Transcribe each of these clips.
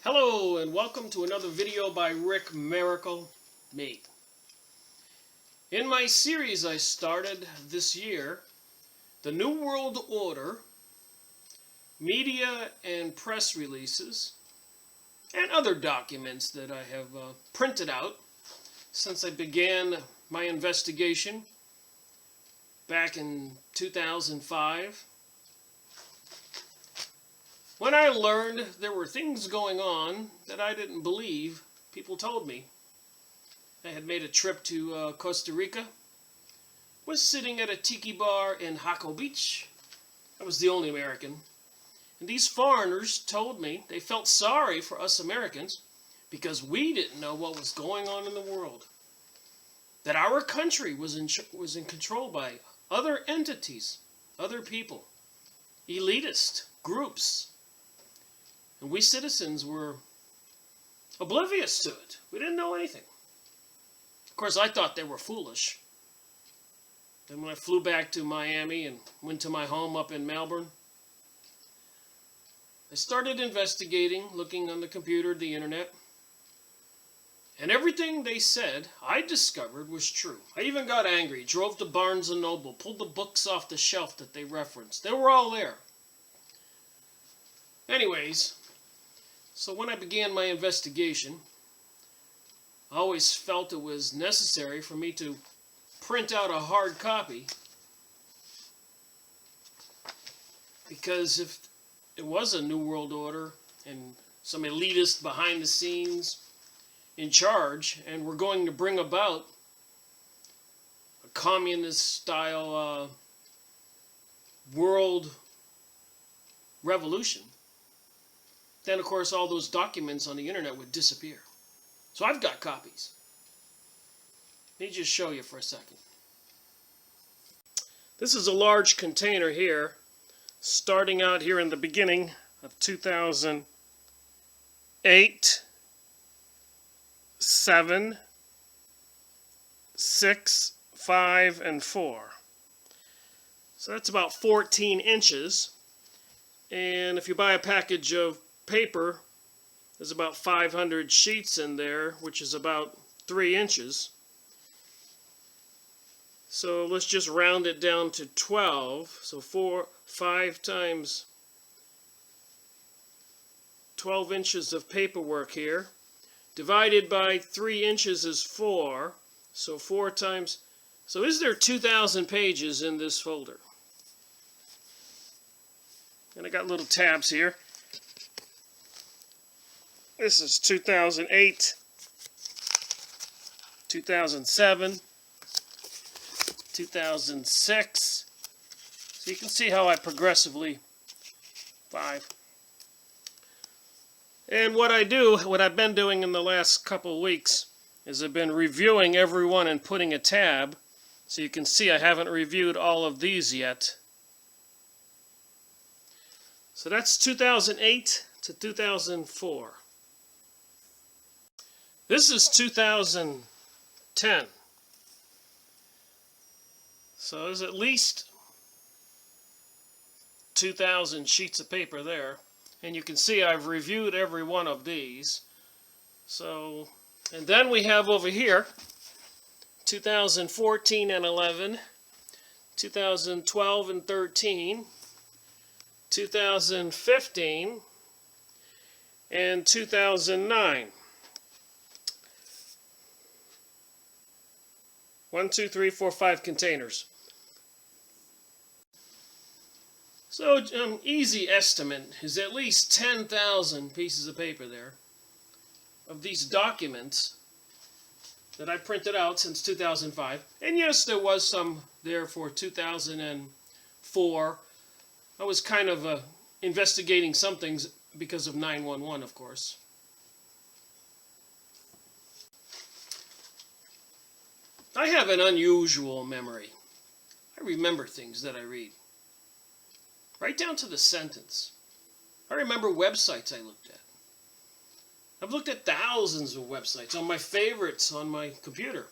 Hello and welcome to another video by Rick Miracle, me. In my series I started this year, The New World Order, Media and Press Releases, and other documents that I have printed out since I began my investigation back in 2005. When I learned there were things going on that I didn't believe people told me. I had made a trip to Costa Rica, was sitting at a tiki bar in Jaco Beach. I was the only American. And these foreigners told me they felt sorry for us Americans because we didn't know what was going on in the world. That our country was in control by other entities, other people, elitist groups. And we citizens were oblivious to it. We didn't know anything. Of course, I thought they were foolish. Then when I flew back to Miami and went to my home up in Melbourne, I started investigating, looking on the computer, the internet. And everything they said, I discovered was true. I even got angry, drove to Barnes & Noble, pulled the books off the shelf that they referenced. They were all there. Anyways, so when I began my investigation, I always felt it was necessary for me to print out a hard copy, because if it was a New World Order and some elitist behind the scenes in charge and we're going to bring about a communist style world revolution, then of course all those documents on the internet would disappear. So I've got copies. Let me just show you for a second. This is a large container here, starting out here in the beginning of 2008, 7, 6, 5, and 4. So that's about 14 inches. And if you buy a package of paper, there's about 500 sheets in there, which is about 3 inches. So let's just round it down to 12. So 5 times 12 inches of paperwork here. Divided by 3 inches is 4. So 4 times... So is there 2,000 pages in this folder? And I got little tabs here. This is 2008, 2007, 2006. So you can see how I progressively 5. And what I've been doing in the last couple weeks is I've been reviewing every one and putting a tab. So you can see I haven't reviewed all of these yet. So that's 2008 to 2004. This is 2010. So there's at least 2,000 sheets of paper there. And you can see I've reviewed every one of these. So, and then we have over here 2014 and 11, 2012 and 13, 2015, and 2009. 1, 2, 3, 4, 5 containers. So easy estimate is at least 10,000 pieces of paper there of these documents that I printed out since 2005. And yes, there was some there for 2004. I was kind of investigating some things because of 9/11, of course. I have an unusual memory. I remember things that I read. Right down to the sentence. I remember websites I looked at. I've looked at thousands of websites on my favorites on my computer.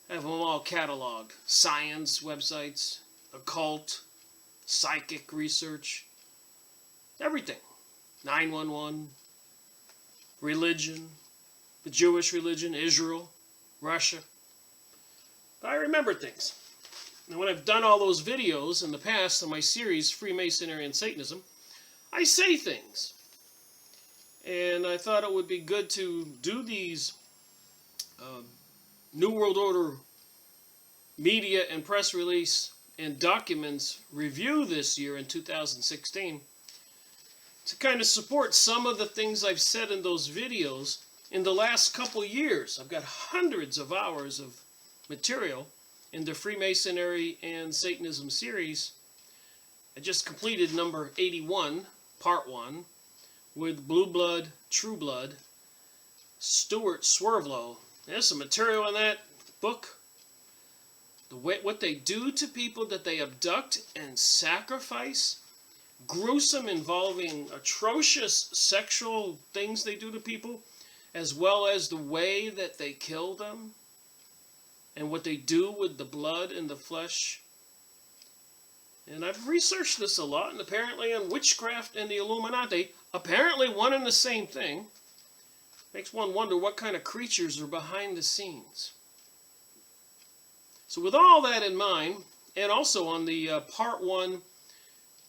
I have them all cataloged. Science websites, occult, psychic research, everything. 911. religion, the Jewish religion, Israel, Russia. But I remember things. And when I've done all those videos in the past on my series, Freemasonry and Satanism, I say things. And I thought it would be good to do these New World Order media and press release and documents review this year in 2016 to kind of support some of the things I've said in those videos in the last couple years. I've got hundreds of hours of material in the Freemasonry and Satanism series. I just completed number 81, part 1, with Blue Blood, True Blood, Stuart Swervelow. There's some material in that book. What they do to people that they abduct and sacrifice, gruesome, involving atrocious sexual things they do to people, as well as the way that they kill them, and what they do with the blood and the flesh. And I've researched this a lot, and apparently on witchcraft and the Illuminati, apparently one and the same thing. Makes one wonder what kind of creatures are behind the scenes. So with all that in mind, and also on the part 1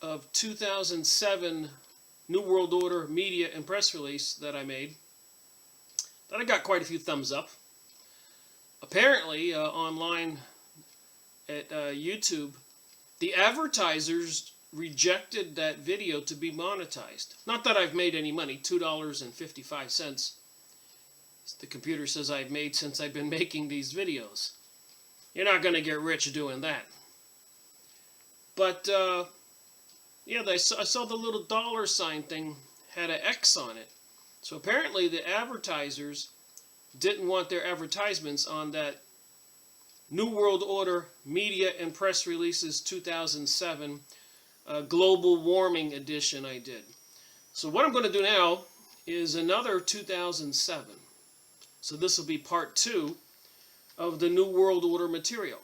of 2007 New World Order media and press release that I made, that I got quite a few thumbs up. Apparently, online at YouTube, the advertisers rejected that video to be monetized. Not that I've made any money, $2.55. The computer says I've made since I've been making these videos. You're not going to get rich doing that. But, yeah, I saw the little dollar sign thing had an X on it. So apparently the advertisers didn't want their advertisements on that New World Order Media and Press Releases 2007 Global Warming Edition I did. So what I'm going to do now is another 2007. So this will be part 2 of the New World Order material.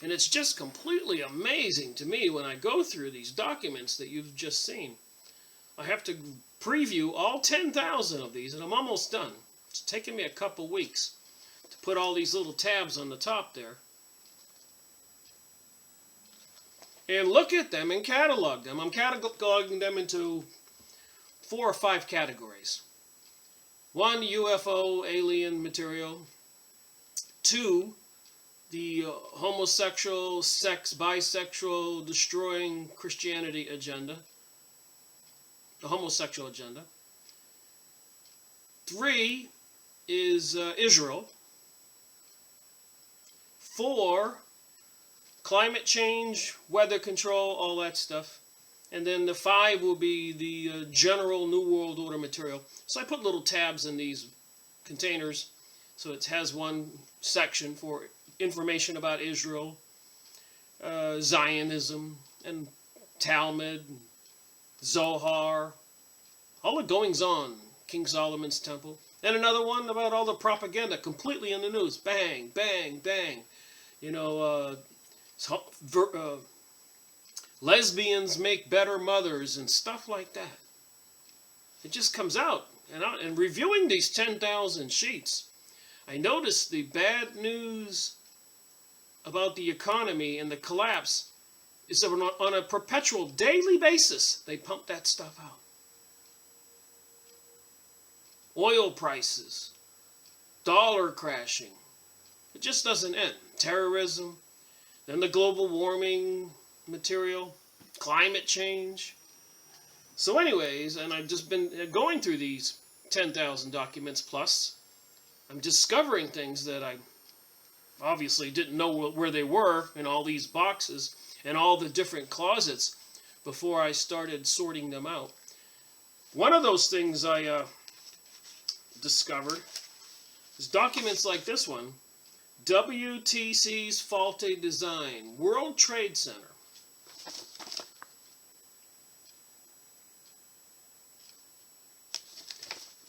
And it's just completely amazing to me when I go through these documents that you've just seen. I have to preview all 10,000 of these, and I'm almost done. It's taken me a couple weeks to put all these little tabs on the top there. And look at them and catalog them. I'm cataloging them into 4 or 5 categories. 1, UFO, alien material. 2, the homosexual, sex, bisexual, destroying Christianity agenda. The homosexual agenda. 3 is Israel. 4, climate change, weather control, all that stuff. And then the 5 will be the general New World Order material. So I put little tabs in these containers. So it has one section for information about Israel, Zionism, and Talmud, Zohar, all the goings-on, King Solomon's Temple. And another one about all the propaganda completely in the news. Bang, bang, bang. You know, lesbians make better mothers and stuff like that. It just comes out. And reviewing these 10,000 sheets, I noticed the bad news about the economy and the collapse is that on a perpetual daily basis, they pump that stuff out. Oil prices, dollar crashing. It just doesn't end. Terrorism, then the global warming material, climate change. So anyways, and I've just been going through these 10,000 documents plus. I'm discovering things that I obviously didn't know where they were in all these boxes and all the different closets before I started sorting them out. One of those things I discovered is documents like this one, WTC's Faulty Design, World Trade Center.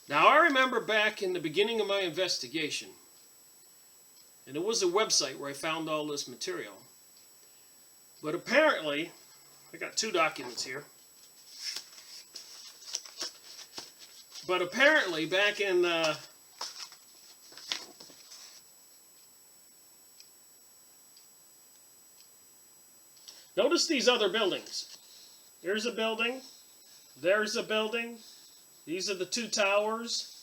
Now, I remember back in the beginning of my investigation, and it was a website where I found all this material, but apparently, I got 2 documents here. But apparently back in notice these other buildings. Here's a building. There's a building. These are the two towers.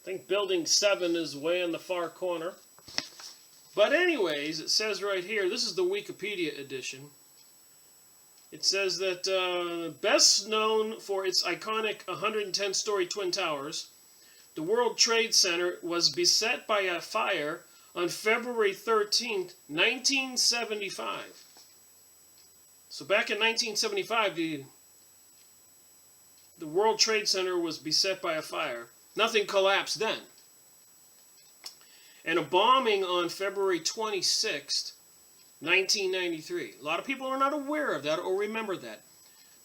I think building 7 is way in the far corner. But anyways, it says right here, this is the Wikipedia edition. It says that best known for its iconic 110-story Twin Towers, the World Trade Center was beset by a fire on February 13th, 1975. So back in 1975, the World Trade Center was beset by a fire. Nothing collapsed then. And a bombing on February 26th, 1993. A lot of people are not aware of that or remember that.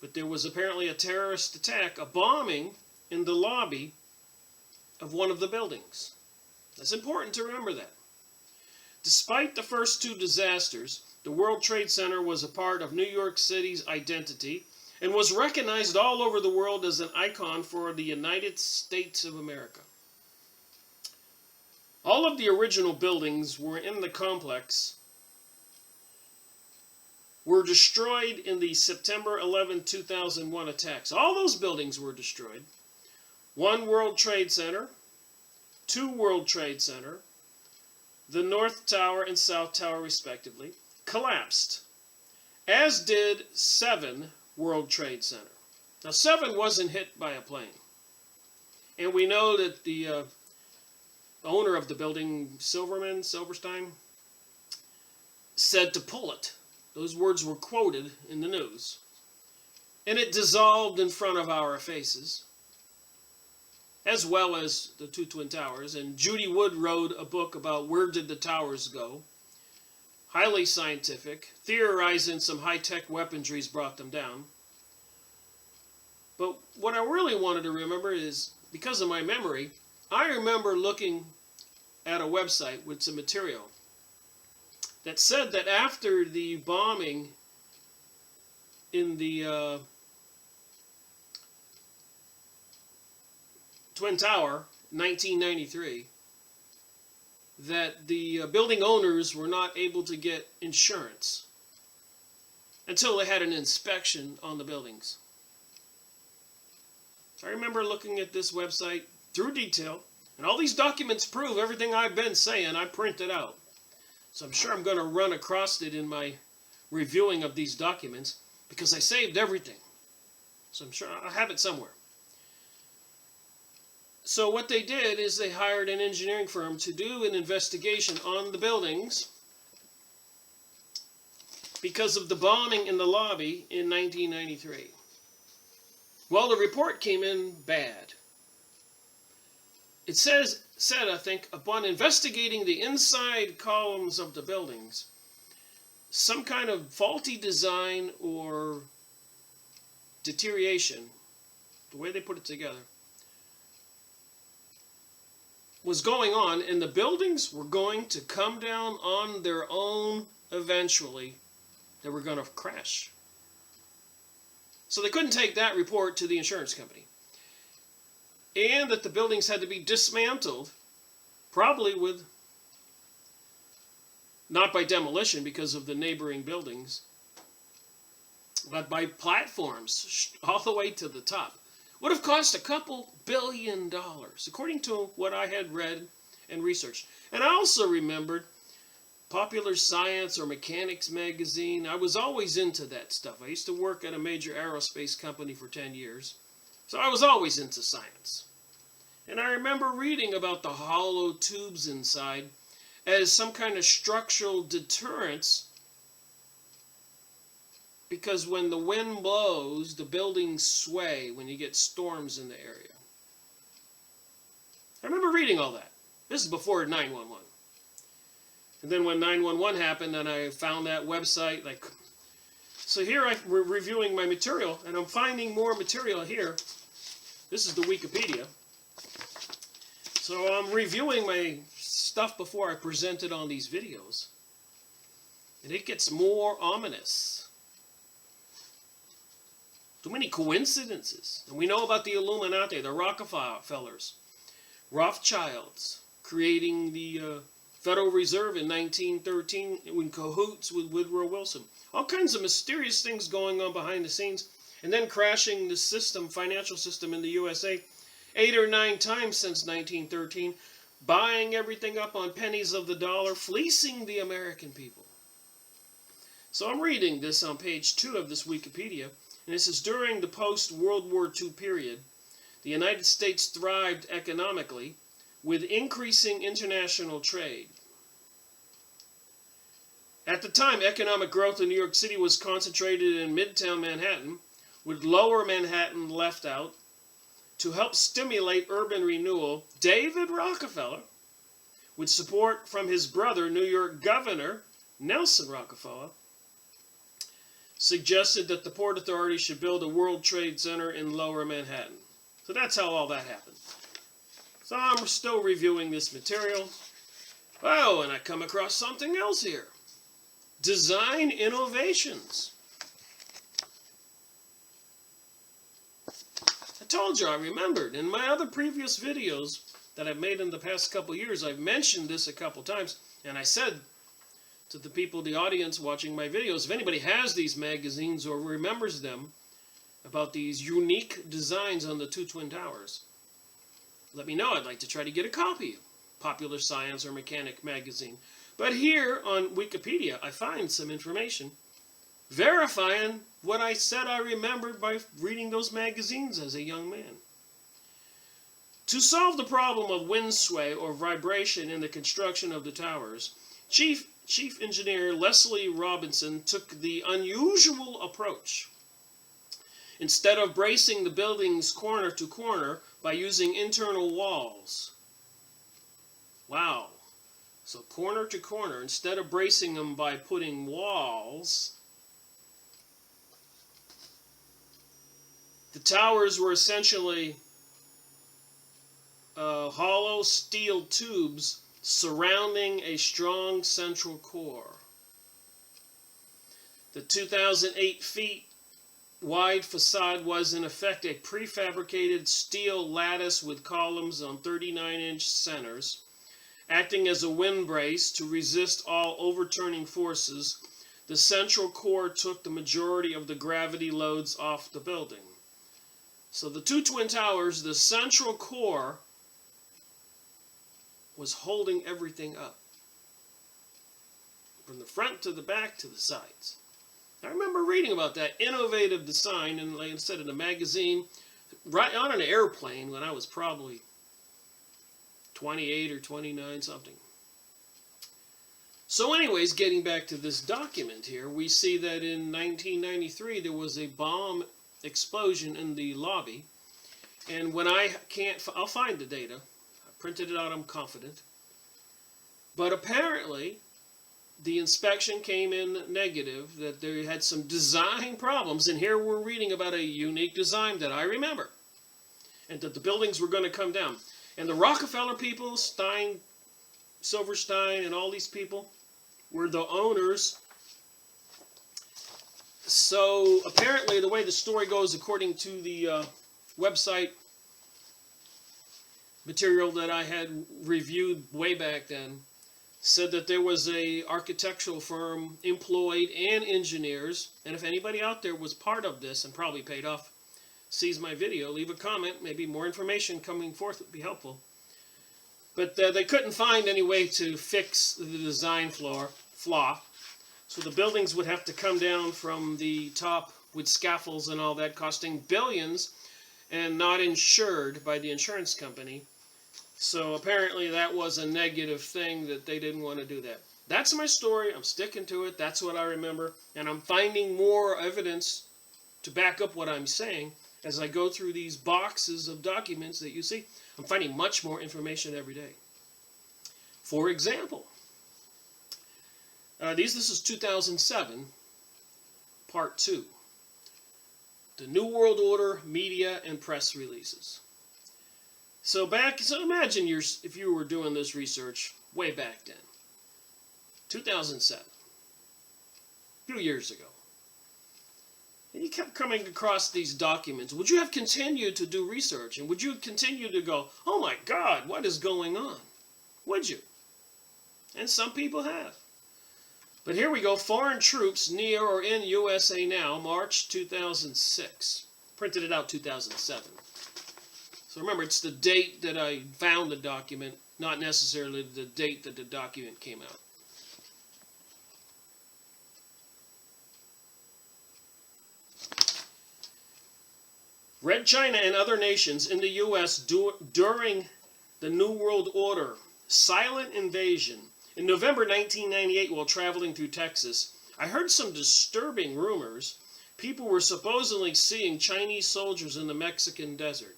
But there was apparently a terrorist attack, a bombing in the lobby of one of the buildings. That's important to remember that. Despite the first two disasters, the World Trade Center was a part of New York City's identity and was recognized all over the world as an icon for the United States of America. All of the original buildings were in the complex were destroyed in the September 11, 2001 attacks. All those buildings were destroyed. One World Trade Center, two World Trade Center, the North Tower and South Tower respectively, collapsed, as did 7 World Trade Center. Now 7 wasn't hit by a plane. And we know that the owner of the building, Silverstein, said to pull it. Those words were quoted in the news. And it dissolved in front of our faces, as well as the 2 Twin Towers. And Judy Wood wrote a book about where did the towers go. Highly scientific, theorizing some high-tech weaponries brought them down. But what I really wanted to remember is, because of my memory, I remember looking at a website with some material that said that after the bombing in the Twin Tower, 1993, that the building owners were not able to get insurance until they had an inspection on the buildings. I remember looking at this website through detail, and all these documents prove everything I've been saying. I printed out. So I'm sure I'm going to run across it in my reviewing of these documents, because I saved everything. So I'm sure I have it somewhere. So what they did is they hired an engineering firm to do an investigation on the buildings because of the bombing in the lobby in 1993. Well, the report came in bad. It said, I think, upon investigating the inside columns of the buildings, some kind of faulty design or deterioration, the way they put it together, was going on, and the buildings were going to come down on their own eventually. They were going to crash. So they couldn't take that report to the insurance company. And that the buildings had to be dismantled, probably with, not by demolition because of the neighboring buildings, but by platforms all the way to the top. Would have cost a couple $billion, according to what I had read and researched. And I also remembered Popular Science or Mechanics magazine. I was always into that stuff. I used to work at a major aerospace company for 10 years. So I was always into science. And I remember reading about the hollow tubes inside as some kind of structural deterrence, because when the wind blows, the buildings sway when you get storms in the area. I remember reading all that. This is before 911. And then when 911 happened, and I found that website, so here I'm reviewing my material, and I'm finding more material here. This is the Wikipedia. So I'm reviewing my stuff before I present it on these videos. And it gets more ominous. Too many coincidences. And we know about the Illuminati, the Rockefellers, Rothschilds, creating the Federal Reserve in 1913 in cahoots with Woodrow Wilson. All kinds of mysterious things going on behind the scenes. And then crashing the system, financial system in the USA 8 or 9 times since 1913, buying everything up on pennies of the dollar, fleecing the American people. So I'm reading this on page 2 of this Wikipedia, and it says, during the post-World War II period, the United States thrived economically with increasing international trade. At the time, economic growth in New York City was concentrated in Midtown Manhattan, with Lower Manhattan left out. To help stimulate urban renewal, David Rockefeller, with support from his brother, New York Governor Nelson Rockefeller, suggested that the Port Authority should build a World Trade Center in Lower Manhattan. So that's how all that happened. So I'm still reviewing this material. Oh, and I come across something else here. Design innovations. I told you, I remembered. In my other previous videos that I've made in the past couple years, I've mentioned this a couple times, and I said to the people, the audience watching my videos, if anybody has these magazines or remembers them, about these unique designs on the two Twin Towers, let me know. I'd like to try to get a copy. Popular Science or Mechanic magazine. But here on Wikipedia, I find some information verifying what I said I remembered by reading those magazines as a young man. To solve the problem of wind sway or vibration in the construction of the towers, Chief Engineer Leslie Robinson took the unusual approach. Instead of bracing the buildings corner to corner by using internal walls. Wow. So corner to corner, instead of bracing them by putting walls, the towers were essentially hollow steel tubes surrounding a strong central core. The 2,008 feet wide facade was in effect a prefabricated steel lattice with columns on 39-inch centers, acting as a wind brace to resist all overturning forces. The central core took the majority of the gravity loads off the building. So the two Twin Towers, the central core was holding everything up. From the front to the back to the sides. I remember reading about that innovative design, and like I said, in a magazine, right on an airplane when I was probably 28 or 29 something. So anyways, getting back to this document here, we see that in 1993 there was a bomb explosion in the lobby, and when I'll find the data. I printed it out, I'm confident. But apparently the inspection came in negative, that they had some design problems, and here we're reading about a unique design that I remember, and that the buildings were going to come down. And the Rockefeller people, Silverstein, and all these people were the owners. So apparently the way the story goes, according to the website material that I had reviewed way back then, said that there was a architectural firm employed and engineers, and if anybody out there was part of this and probably paid off, sees my video, leave a comment. Maybe more information coming forth would be helpful. But they couldn't find any way to fix the design flaw, so the buildings would have to come down from the top with scaffolds and all that, costing billions and not insured by the insurance company. So apparently that was a negative thing, that they didn't want to do that. That's my story. I'm sticking to it. That's what I remember. And I'm finding more evidence to back up what I'm saying as I go through these boxes of documents that you see. I'm finding much more information every day. For example, this is 2007, Part 2. The New World Order Media and Press Releases. So imagine if you were doing this research way back then, 2007, a few years ago. And you kept coming across these documents. Would you have continued to do research? And would you continue to go, oh my God, what is going on? Would you? And some people have. But here we go, foreign troops near or in USA now, March 2006. Printed it out 2007. So remember, it's the date that I found the document, not necessarily the date that the document came out. Red China and other nations in the U.S. during the New World Order. Silent invasion. In November 1998, while traveling through Texas, I heard some disturbing rumors. People were supposedly seeing Chinese soldiers in the Mexican desert.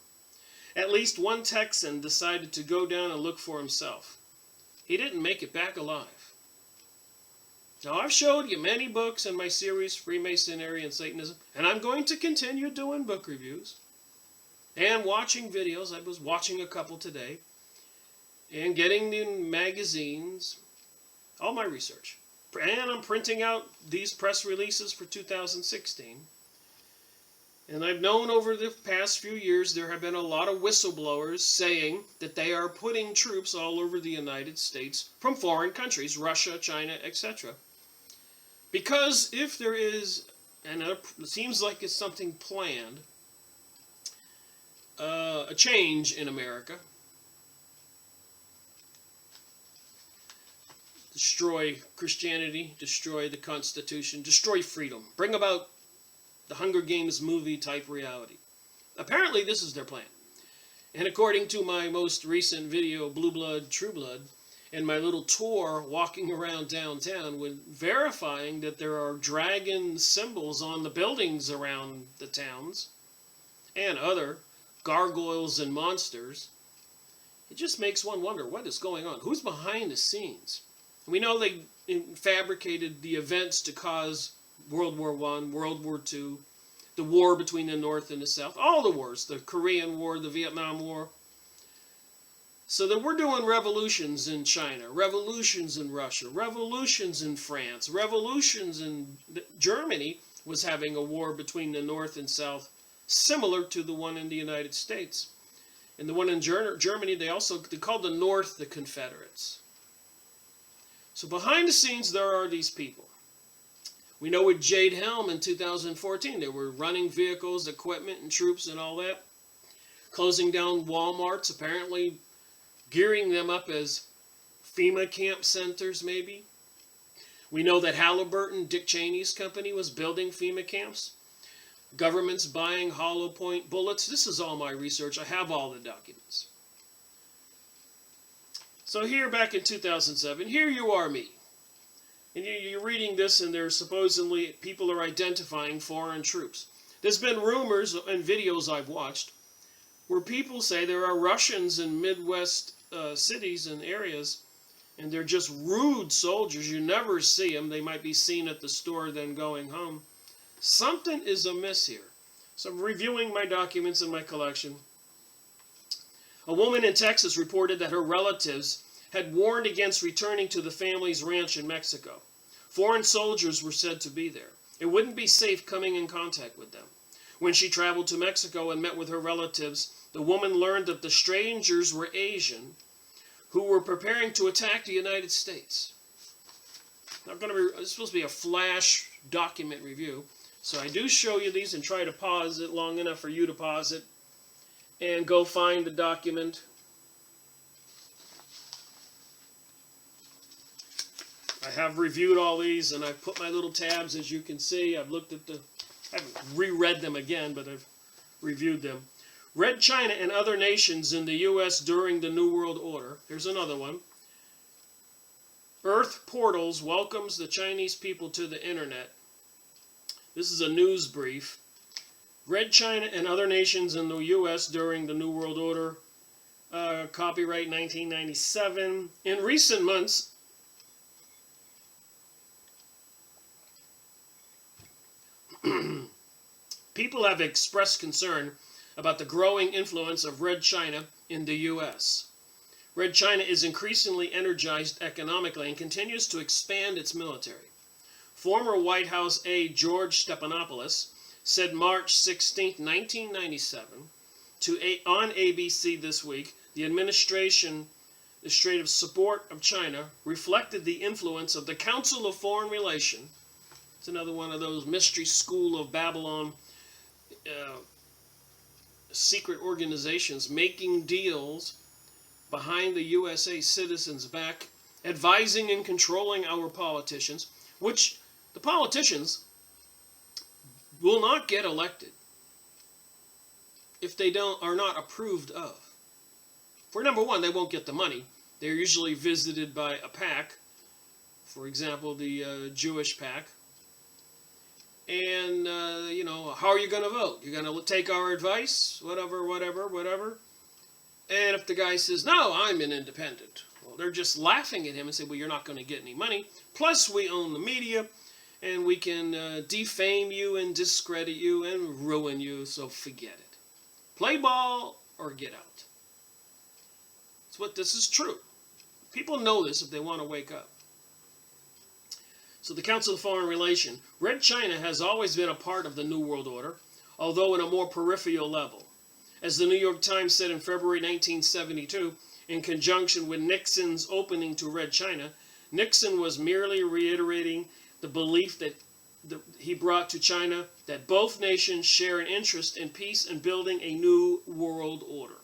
At least one Texan decided to go down and look for himself. He didn't make it back alive. Now, I've showed you many books in my series, Freemasonry and Satanism, and I'm going to continue doing book reviews and watching videos. I was watching a couple today, and getting the magazines, all my research. And I'm printing out these press releases for 2016. And I've known over the past few years there have been a lot of whistleblowers saying that they are putting troops all over the United States from foreign countries, Russia, China, etc. Because if there is, and it seems like it's something planned, a change in America, destroy Christianity, destroy the Constitution, destroy freedom, bring about the Hunger Games movie type reality. Apparently this is their plan. And according to my most recent video, Blue Blood, True Blood, and my little tour walking around downtown with verifying that there are dragon symbols on the buildings around the towns and other gargoyles and monsters, it just makes one wonder what is going on. Who's behind the scenes? We know they fabricated the events to cause World War I, World War II, the war between the North and the South, all the wars, the Korean War, the Vietnam War. So that we're doing revolutions in China, revolutions in Russia, revolutions in France, revolutions in Germany was having a war between the North and South, similar to the one in the United States. And the one in Germany, they called the North the Confederates. So behind the scenes, there are these people. We know with Jade Helm in 2014, they were running vehicles, equipment, and troops and all that, closing down Walmarts, apparently gearing them up as FEMA camp centers, maybe. We know that Halliburton, Dick Cheney's company, was building FEMA camps. Governments buying hollow point bullets. This is all my research. I have all the documents. So here, back in 2007, here you are, me. And you're reading this, and there's supposedly people are identifying foreign troops. There's been rumors and videos I've watched where people say there are Russians in Midwest cities and areas, and they're just rude soldiers. You never see them. They might be seen at the store, then going home. Something is amiss here. So I'm reviewing my documents in my collection. A woman in Texas reported that her relatives had warned against returning to the family's ranch in Mexico. Foreign soldiers were said to be there. It wouldn't be safe coming in contact with them. When she traveled to Mexico and met with her relatives, the woman learned that the strangers were Asian who were preparing to attack the United States. It's supposed to be a flash document review. So I do show you these and try to pause it long enough for you to pause it and go find the document. I have reviewed all these, and I've put my little tabs, as you can see. I've looked at I haven't reread them again, but I've reviewed them. Red China and other nations in the U.S. during the New World Order. Here's another one. Earth Portals welcomes the Chinese people to the internet. This is a news brief. Red China and other nations in the U.S. during the New World Order. Copyright 1997. In recent months, people have expressed concern about the growing influence of Red China in the U.S. Red China is increasingly energized economically and continues to expand its military. Former White House aide George Stephanopoulos said March 16, 1997, on ABC This Week, the administrative support of China reflected the influence of the Council of Foreign Relations. It's another one of those mystery school of Babylon secret organizations making deals behind the USA citizens' back, advising and controlling our politicians, which the politicians will not get elected if they are not approved of. For number one, they won't get the money. They're usually visited by a PAC, for example, the Jewish PAC. And, how are you going to vote? You're going to take our advice? Whatever. And if the guy says, no, I'm an independent, well, they're just laughing at him and say, well, you're not going to get any money. Plus, we own the media, and we can defame you and discredit you and ruin you, so forget it. Play ball or get out. This is true. People know this if they want to wake up. So the Council of Foreign Relations, Red China has always been a part of the New World Order, although in a more peripheral level. As the New York Times said in February 1972, in conjunction with Nixon's opening to Red China, Nixon was merely reiterating the belief that he brought to China that both nations share an interest in peace and building a new world order.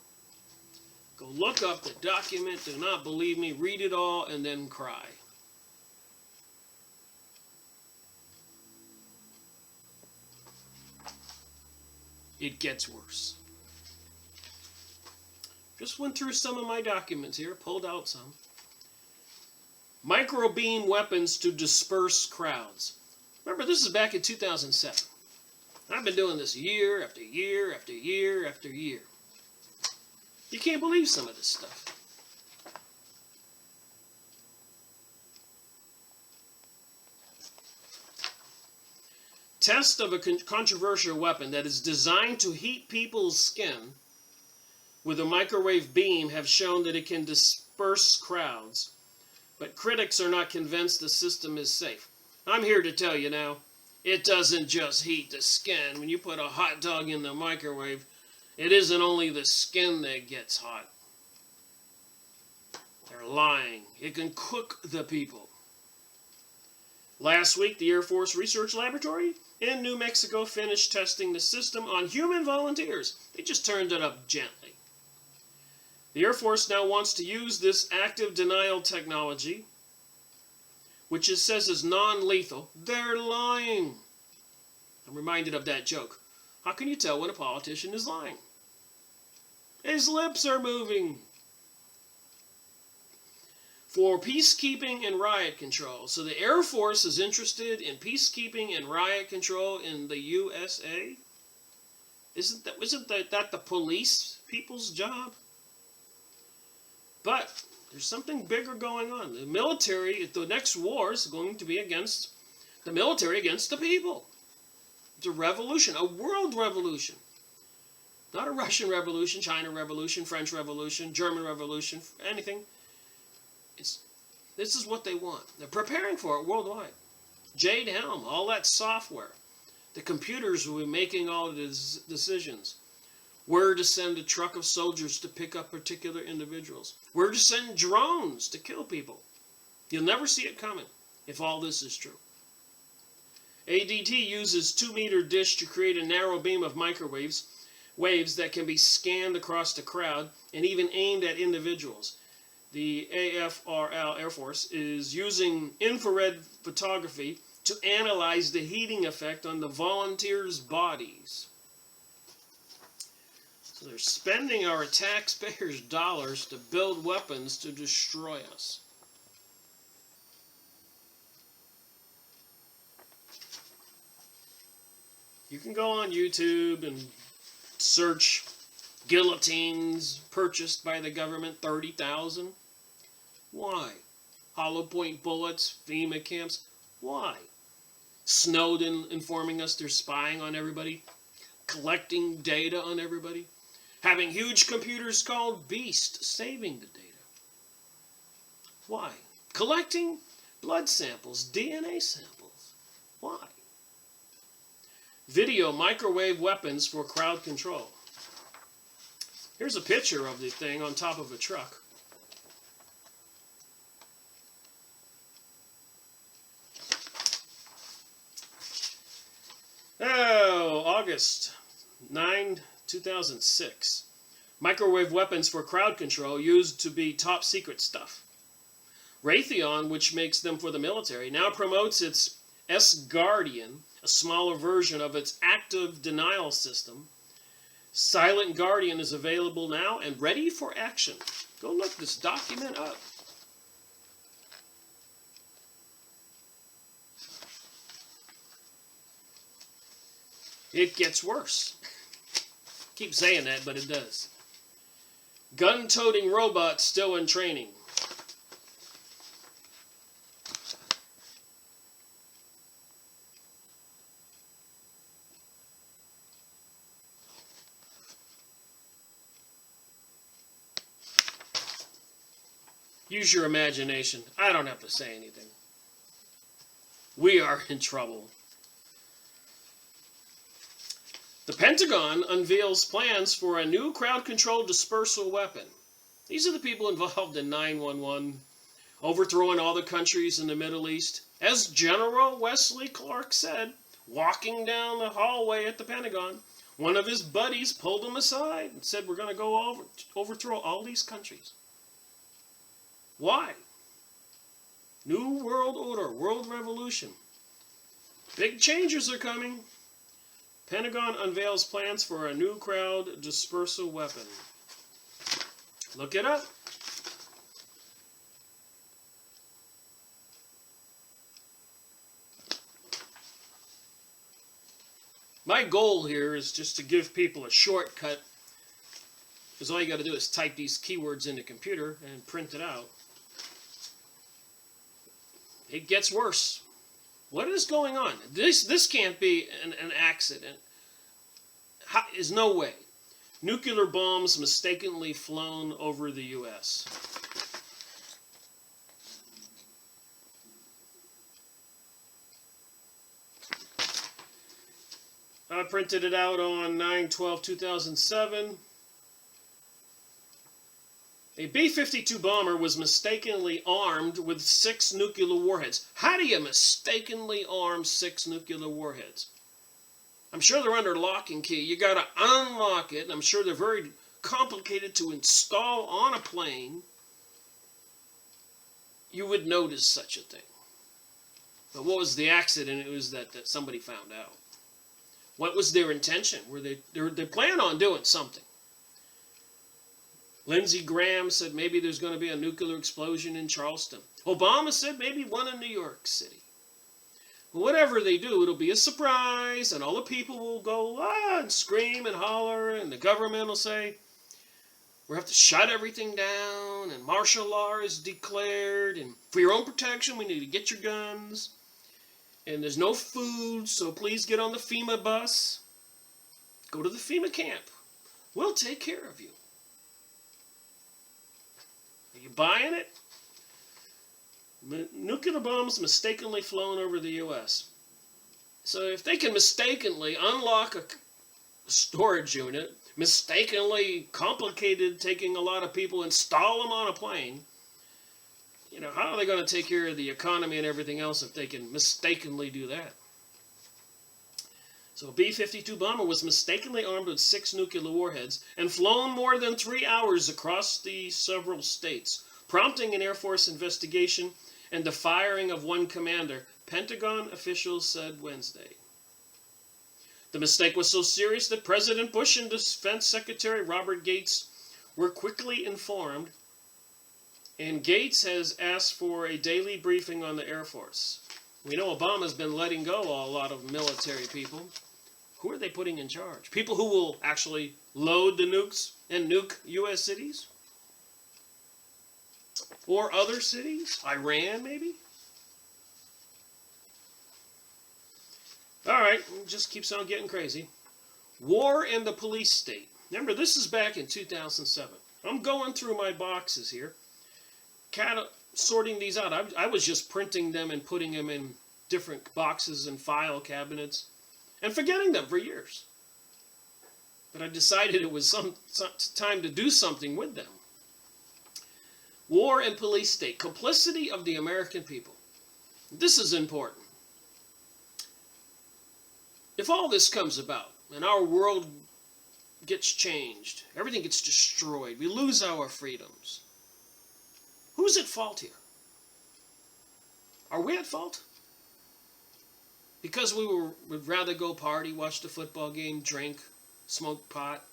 Go look up the document, do not believe me, read it all, and then cry. It gets worse. Just went through some of my documents here, pulled out some. Microbeam weapons to disperse crowds. Remember, this is back in 2007. I've been doing this year after year after year after year. You can't believe some of this stuff. Test of a controversial weapon that is designed to heat people's skin with a microwave beam have shown that it can disperse crowds, but critics are not convinced the system is safe. I'm here to tell you now, it doesn't just heat the skin. When you put a hot dog in the microwave, it isn't only the skin that gets hot. They're lying. It can cook the people. Last week, the Air Force Research Laboratory in New Mexico finished testing the system on human volunteers. They just turned it up gently. The Air Force now wants to use this active denial technology, which it says is non-lethal. They're lying. I'm reminded of that joke. How can you tell when a politician is lying? His lips are moving. For peacekeeping and riot control. So the Air Force is interested in peacekeeping and riot control in the USA? Isn't that the police people's job? But there's something bigger going on. The military, the next war is going to be against the military against the people. It's a revolution, a world revolution. Not a Russian revolution, China revolution, French revolution, German revolution, anything. This is what they want. They're preparing for it worldwide. Jade Helm, all that software. The computers will be making all the decisions. Where to send a truck of soldiers to pick up particular individuals. Where to send drones to kill people. You'll never see it coming if all this is true. ADT uses 2-meter dish to create a narrow beam of waves that can be scanned across the crowd and even aimed at individuals. The AFRL, Air Force, is using infrared photography to analyze the heating effect on the volunteers' bodies. So they're spending our taxpayers' dollars to build weapons to destroy us. You can go on YouTube and search guillotines purchased by the government, 30,000. Why? Hollow point bullets, FEMA camps. Why? Snowden informing us they're spying on everybody, collecting data on everybody, having huge computers called Beast saving the data. Why? Collecting blood samples, DNA samples. Why? video microwave weapons for crowd control. Here's a picture of the thing on top of a truck. Oh, August 9, 2006. Microwave weapons for crowd control used to be top secret stuff. Raytheon, which makes them for the military, now promotes its S-Guardian, a smaller version of its active denial system. Silent Guardian is available now and ready for action. Go look this document up. It gets worse. Keep saying that, but it does. Gun-toting robots still in training. Use your imagination. I don't have to say anything. We are in trouble. The Pentagon unveils plans for a new crowd control dispersal weapon. These are the people involved in 9/11, overthrowing all the countries in the Middle East. As General Wesley Clark said, walking down the hallway at the Pentagon, one of his buddies pulled him aside and said, "We're going to go overthrow all these countries." Why? New world order, world revolution. Big changes are coming. Pentagon unveils plans for a new crowd dispersal weapon. Look it up. My goal here is just to give people a shortcut, because all you got to do is type these keywords in the computer and print it out. It gets worse. What is going on? This can't be an accident. There's no way. Nuclear bombs mistakenly flown over the U.S. I printed it out on 9/12/2007. A B-52 bomber was mistakenly armed with 6 nuclear warheads. How do you mistakenly arm 6 nuclear warheads? I'm sure they're under lock and key. You got to unlock it, and I'm sure they're very complicated to install on a plane. You would notice such a thing. But what was the accident? It was that somebody found out. What was their intention? They plan on doing something. Lindsey Graham said maybe there's going to be a nuclear explosion in Charleston. Obama said maybe one in New York City. Whatever they do, it'll be a surprise, and all the people will go, and scream and holler, and the government will say, we have to shut everything down, and martial law is declared, and for your own protection, we need to get your guns, and there's no food, so please get on the FEMA bus. Go to the FEMA camp. We'll take care of you. Are you buying it? Nuclear bombs mistakenly flown over the U.S. So if they can mistakenly unlock a storage unit, mistakenly complicated taking a lot of people, install them on a plane, how are they going to take care of the economy and everything else if they can mistakenly do that? So a B-52 bomber was mistakenly armed with 6 nuclear warheads and flown more than 3 hours across the several states, prompting an Air Force investigation and the firing of one commander, Pentagon officials said Wednesday. The mistake was so serious that President Bush and Defense Secretary Robert Gates were quickly informed, and Gates has asked for a daily briefing on the Air Force. We know Obama's been letting go a lot of military people. Who are they putting in charge? People who will actually load the nukes and nuke U.S. cities? Or other cities? Iran, maybe? Alright, it just keeps on getting crazy. War in the police state. Remember, this is back in 2007. I'm going through my boxes here, kind of sorting these out. I was just printing them and putting them in different boxes and file cabinets. and forgetting them for years. But I decided it was some time to do something with them. War and police state, complicity of the American people. This is important. If all this comes about and our world gets changed, everything gets destroyed, we lose our freedoms, who's at fault here? Are we at fault? Because would rather go party, watch the football game, drink, smoke pot,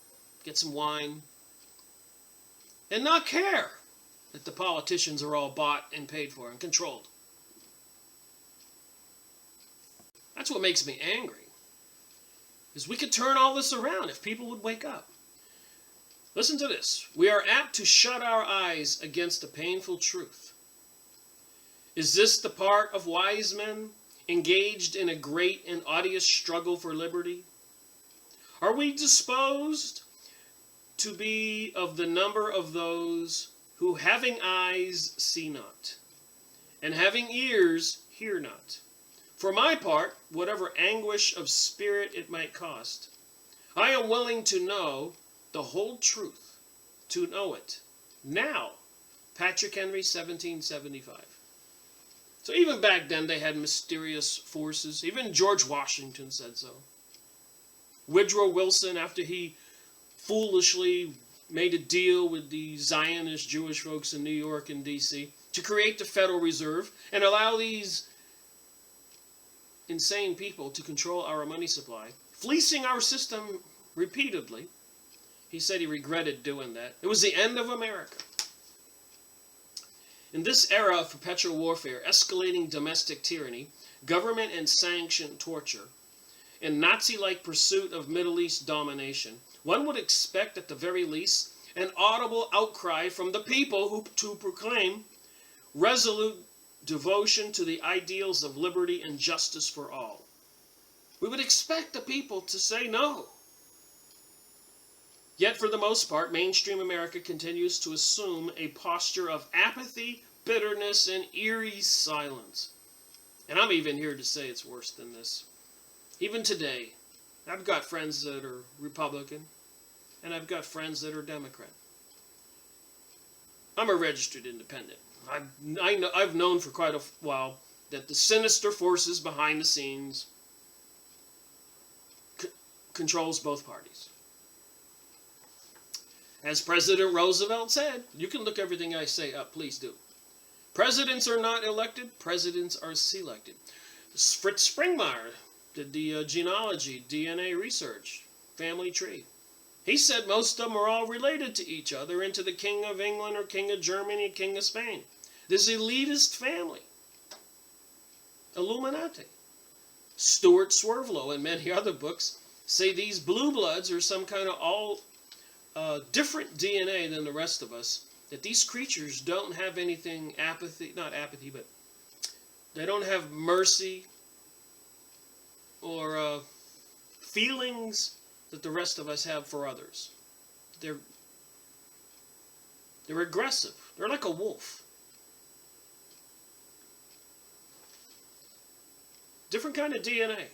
get some wine, and not care that the politicians are all bought and paid for and controlled. That's what makes me angry. Is we could turn all this around if people would wake up. Listen to this. We are apt to shut our eyes against a painful truth. Is this the part of wise men engaged in a great and odious struggle for liberty? Are we disposed to be of the number of those who, having eyes, see not, and having ears, hear not? For my part, whatever anguish of spirit it might cost, I am willing to know the whole truth, to know it now. Patrick Henry, 1775. So even back then they had mysterious forces. Even George Washington said so. Woodrow Wilson, after he foolishly made a deal with the Zionist Jewish folks in New York and D.C. to create the Federal Reserve and allow these insane people to control our money supply, fleecing our system repeatedly. He said he regretted doing that. It was the end of America. In this era of perpetual warfare, escalating domestic tyranny, government and sanctioned torture, and Nazi-like pursuit of Middle East domination, one would expect at the very least an audible outcry from the people to proclaim resolute devotion to the ideals of liberty and justice for all. We would expect the people to say no. Yet for the most part, mainstream America continues to assume a posture of apathy, bitterness, and eerie silence. And I'm even here to say it's worse than this. Even today, I've got friends that are Republican, and I've got friends that are Democrat. I'm a registered independent. I've known for quite a while that the sinister forces behind the scenes controls both parties. As President Roosevelt said, you can look everything I say up, please do. Presidents are not elected, presidents are selected. Fritz Springmeier did the genealogy, DNA research, family tree. He said most of them are all related to each other and to the King of England or King of Germany, King of Spain. This elitist family. Illuminati. Stuart Swervelow and many other books say these blue bloods are some kind of all different DNA than the rest of us, that these creatures don't have anything not apathy, but they don't have mercy or feelings that the rest of us have for others. They're aggressive. They're like a wolf. Different kind of DNA.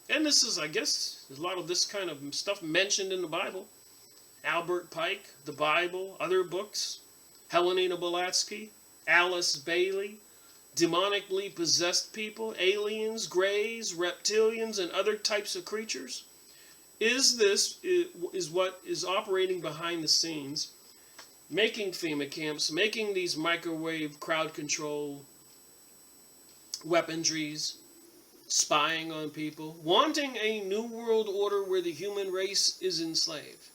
And this is, I guess, there's a lot of this kind of stuff mentioned in the Bible. Albert Pike, the Bible, other books, Helena Blavatsky, Alice Bailey, demonically possessed people, aliens, greys, reptilians, and other types of creatures. Is what is operating behind the scenes, making FEMA camps, making these microwave crowd control weaponries, spying on people, wanting a new world order where the human race is enslaved,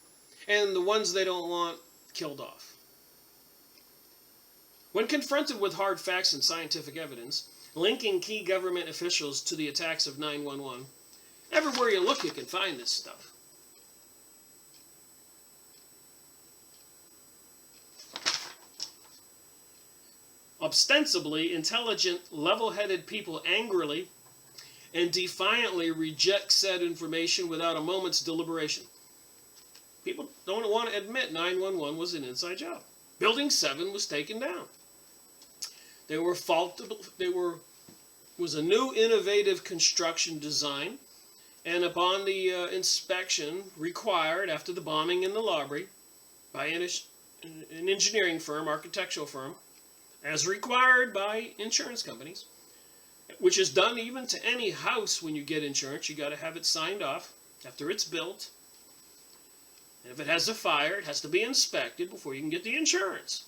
and the ones they don't want killed off. When confronted with hard facts and scientific evidence, linking key government officials to the attacks of 9/11, everywhere you look you can find this stuff. Ostensibly intelligent, level-headed people angrily and defiantly reject said information without a moment's deliberation. People don't want to admit 911 was an inside job. Building 7 was taken down. Was a new innovative construction design And upon the inspection required after the bombing in the Lobry by an engineering firm, architectural firm, as required by insurance companies, which is done even to any house when you get insurance. You got to have it signed off after it's built. And if it has a fire, it has to be inspected before you can get the insurance.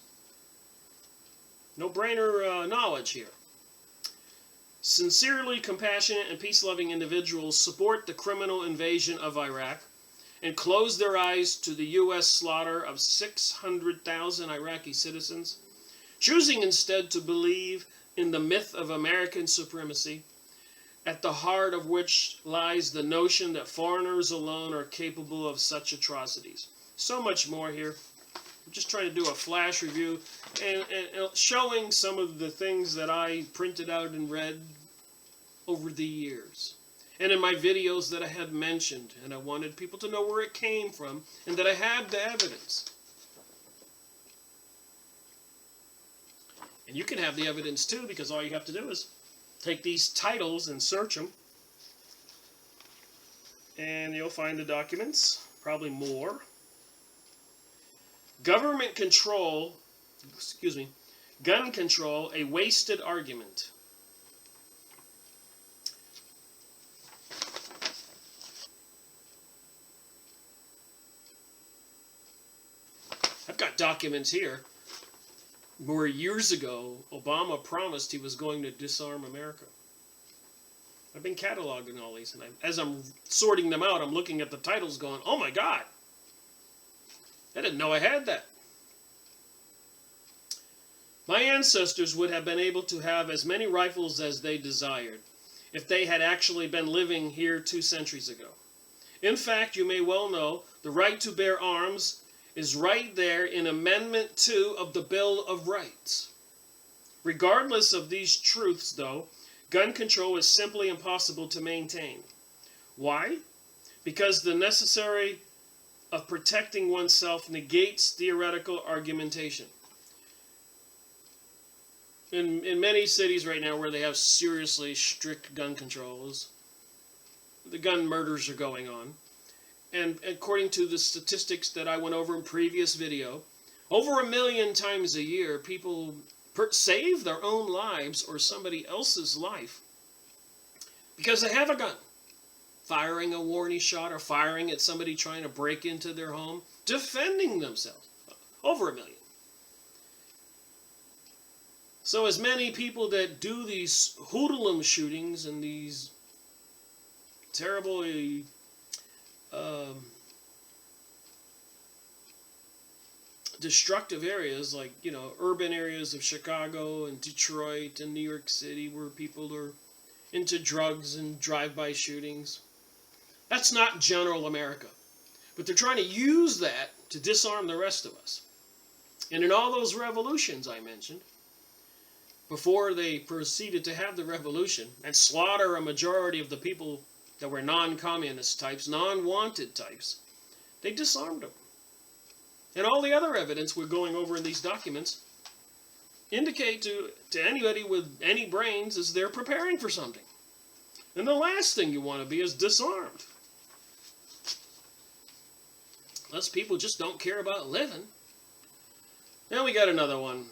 No-brainer knowledge here. Sincerely compassionate and peace-loving individuals support the criminal invasion of Iraq and close their eyes to the U.S. slaughter of 600,000 Iraqi citizens, choosing instead to believe in the myth of American supremacy, at the heart of which lies the notion that foreigners alone are capable of such atrocities. So much more here. I'm just trying to do a flash review and showing some of the things that I printed out and read over the years. And in my videos that I had mentioned, and I wanted people to know where it came from, and that I had the evidence. And you can have the evidence too, because all you have to do is take these titles and search them, and you'll find the documents, probably more. Government control, gun control, a wasted argument. I've got documents here where years ago Obama promised he was going to disarm America. I've been cataloging all these, and as I'm sorting them out, I'm looking at the titles going, oh my God, I didn't know I had that. My ancestors would have been able to have as many rifles as they desired if they had actually been living here 2 centuries ago. In fact, you may well know the right to bear arms is right there in Amendment 2 of the Bill of Rights. Regardless of these truths, though, gun control is simply impossible to maintain. Why? Because the necessary of protecting oneself negates theoretical argumentation. In many cities right now where they have seriously strict gun controls, the gun murders are going on. And according to the statistics that I went over in previous video, over 1 million times a year, people save their own lives or somebody else's life because they have a gun. Firing a warning shot or firing at somebody trying to break into their home, defending themselves. Over 1 million. So as many people that do these hoodlum shootings and these terribly destructive areas, like, you know, urban areas of Chicago and Detroit and New York City, where people are into drugs and drive-by shootings. That's not general America. But they're trying to use that to disarm the rest of us. And in all those revolutions I mentioned, before they proceeded to have the revolution and slaughter a majority of the people that were non-communist types, non-wanted types, they disarmed them. And all the other evidence we're going over in these documents indicate to anybody with any brains is they're preparing for something. And the last thing you want to be is disarmed. Unless people just don't care about living. Now we got another one.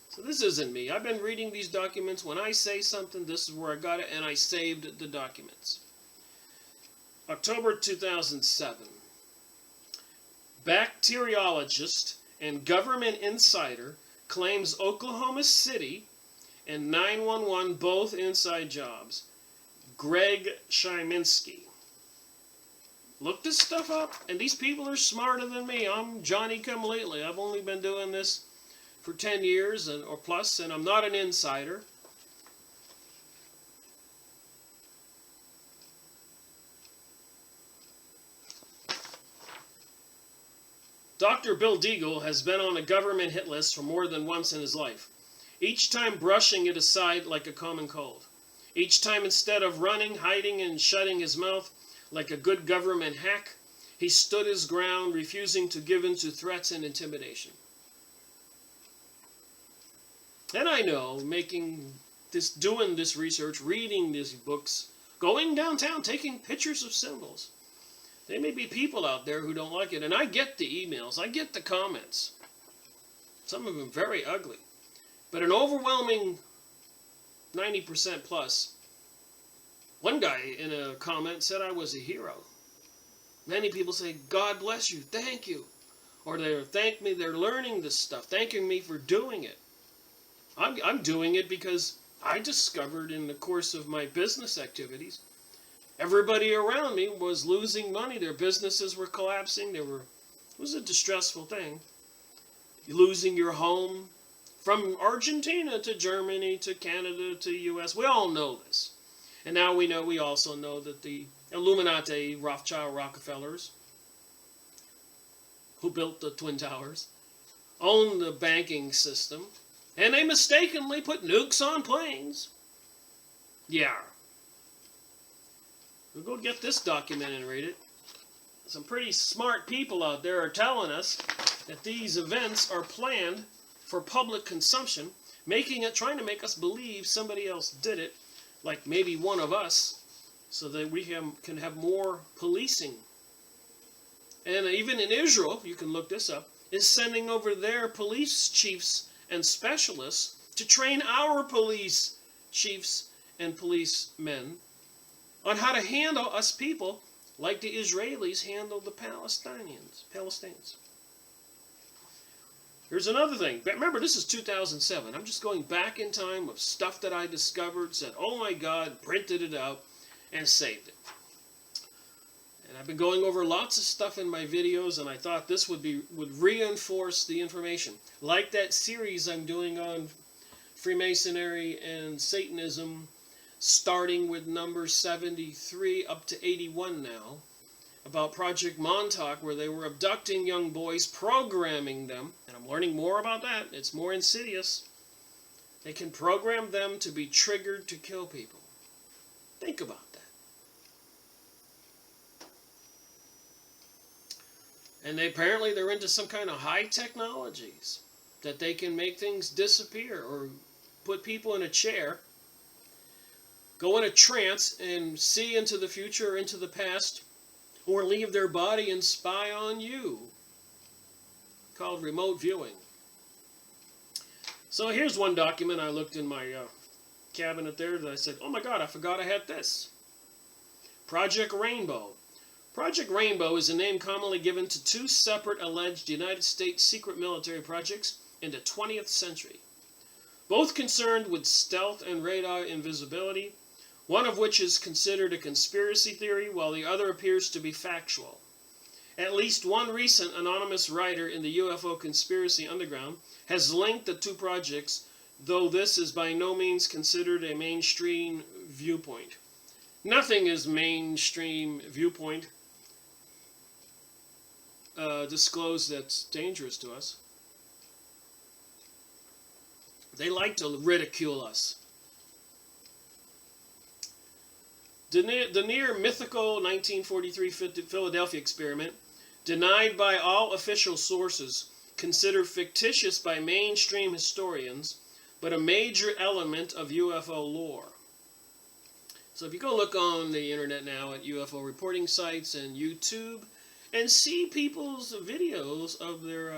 So this isn't me. I've been reading these documents. When I say something, this is where I got it, and I saved the documents. October 2007. Bacteriologist and government insider claims Oklahoma City and 911 both inside jobs. Greg Szyminski. Look this stuff up, and these people are smarter than me. I'm Johnny-come-lately. I've only been doing this for 10 years or plus, and I'm not an insider. Dr. Bill Deagle has been on a government hit list for more than once in his life, each time brushing it aside like a common cold. Each time, instead of running, hiding, and shutting his mouth like a good government hack, he stood his ground, refusing to give in to threats and intimidation. And I know, doing this research, reading these books going downtown, taking pictures of symbols. There may be people out there who don't like it, and I get the emails, I get the comments. Some of them very ugly. But an overwhelming 90% plus. One guy in a comment said I was a hero. Many people say, God bless you, thank you. Or they thank me, they're learning this stuff, thanking me for doing it. I'm doing it because I discovered in the course of my business activities, everybody around me was losing money. Their businesses were collapsing. It was a distressful thing. Losing your home from Argentina to Germany to Canada to US. We all know this. And now we also know that the Illuminati, Rothschild, Rockefellers, who built the Twin Towers, own the banking system, and they mistakenly put nukes on planes. Yeah. We'll go get this document and read it. Some pretty smart people out there are telling us that these events are planned for public consumption, trying to make us believe somebody else did it, like maybe one of us, so that we can have more policing. And even in Israel, you can look this up, is sending over their police chiefs and specialists to train our police chiefs and policemen on how to handle us people like the Israelis handle the Palestinians. Here's another thing. Remember, this is 2007. I'm just going back in time of stuff that I discovered, said, oh my God, printed it out, and saved it. And I've been going over lots of stuff in my videos, and I thought this would reinforce the information. Like that series I'm doing on Freemasonry and Satanism, starting with number 73 up to 81 now, about Project Montauk, where they were abducting young boys, programming them, and I'm learning more about that. It's more insidious. They can program them to be triggered to kill people. Think about that. And apparently they're into some kind of high technologies that they can make things disappear or put people in a chair, go in a trance and see into the future or into the past, or leave their body and spy on you, called remote viewing. So here's one document I looked in my cabinet there that I said, oh my God, I forgot I had this. Project Rainbow. Project Rainbow is a name commonly given to two separate alleged United States secret military projects in the 20th century, both concerned with stealth and radar invisibility, one of which is considered a conspiracy theory, while the other appears to be factual. At least one recent anonymous writer in the UFO conspiracy underground has linked the two projects, though this is by no means considered a mainstream viewpoint. Nothing is mainstream viewpoint disclosed that's dangerous to us. They like to ridicule us. The near mythical 1943 Philadelphia experiment, denied by all official sources, considered fictitious by mainstream historians, but a major element of UFO lore. So if you go look on the internet now at UFO reporting sites and YouTube, and see people's videos of their,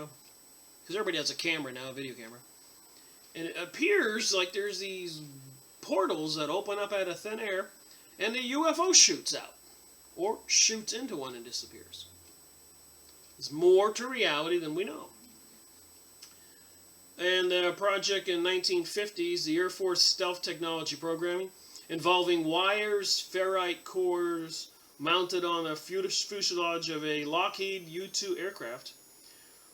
because everybody has a camera now, a video camera, and it appears like there's these portals that open up out of thin air, and the UFO shoots out, or shoots into one and disappears. There's more to reality than we know. And a project in 1950s, the Air Force stealth technology programming, involving wires, ferrite cores mounted on a fuselage of a Lockheed U-2 aircraft.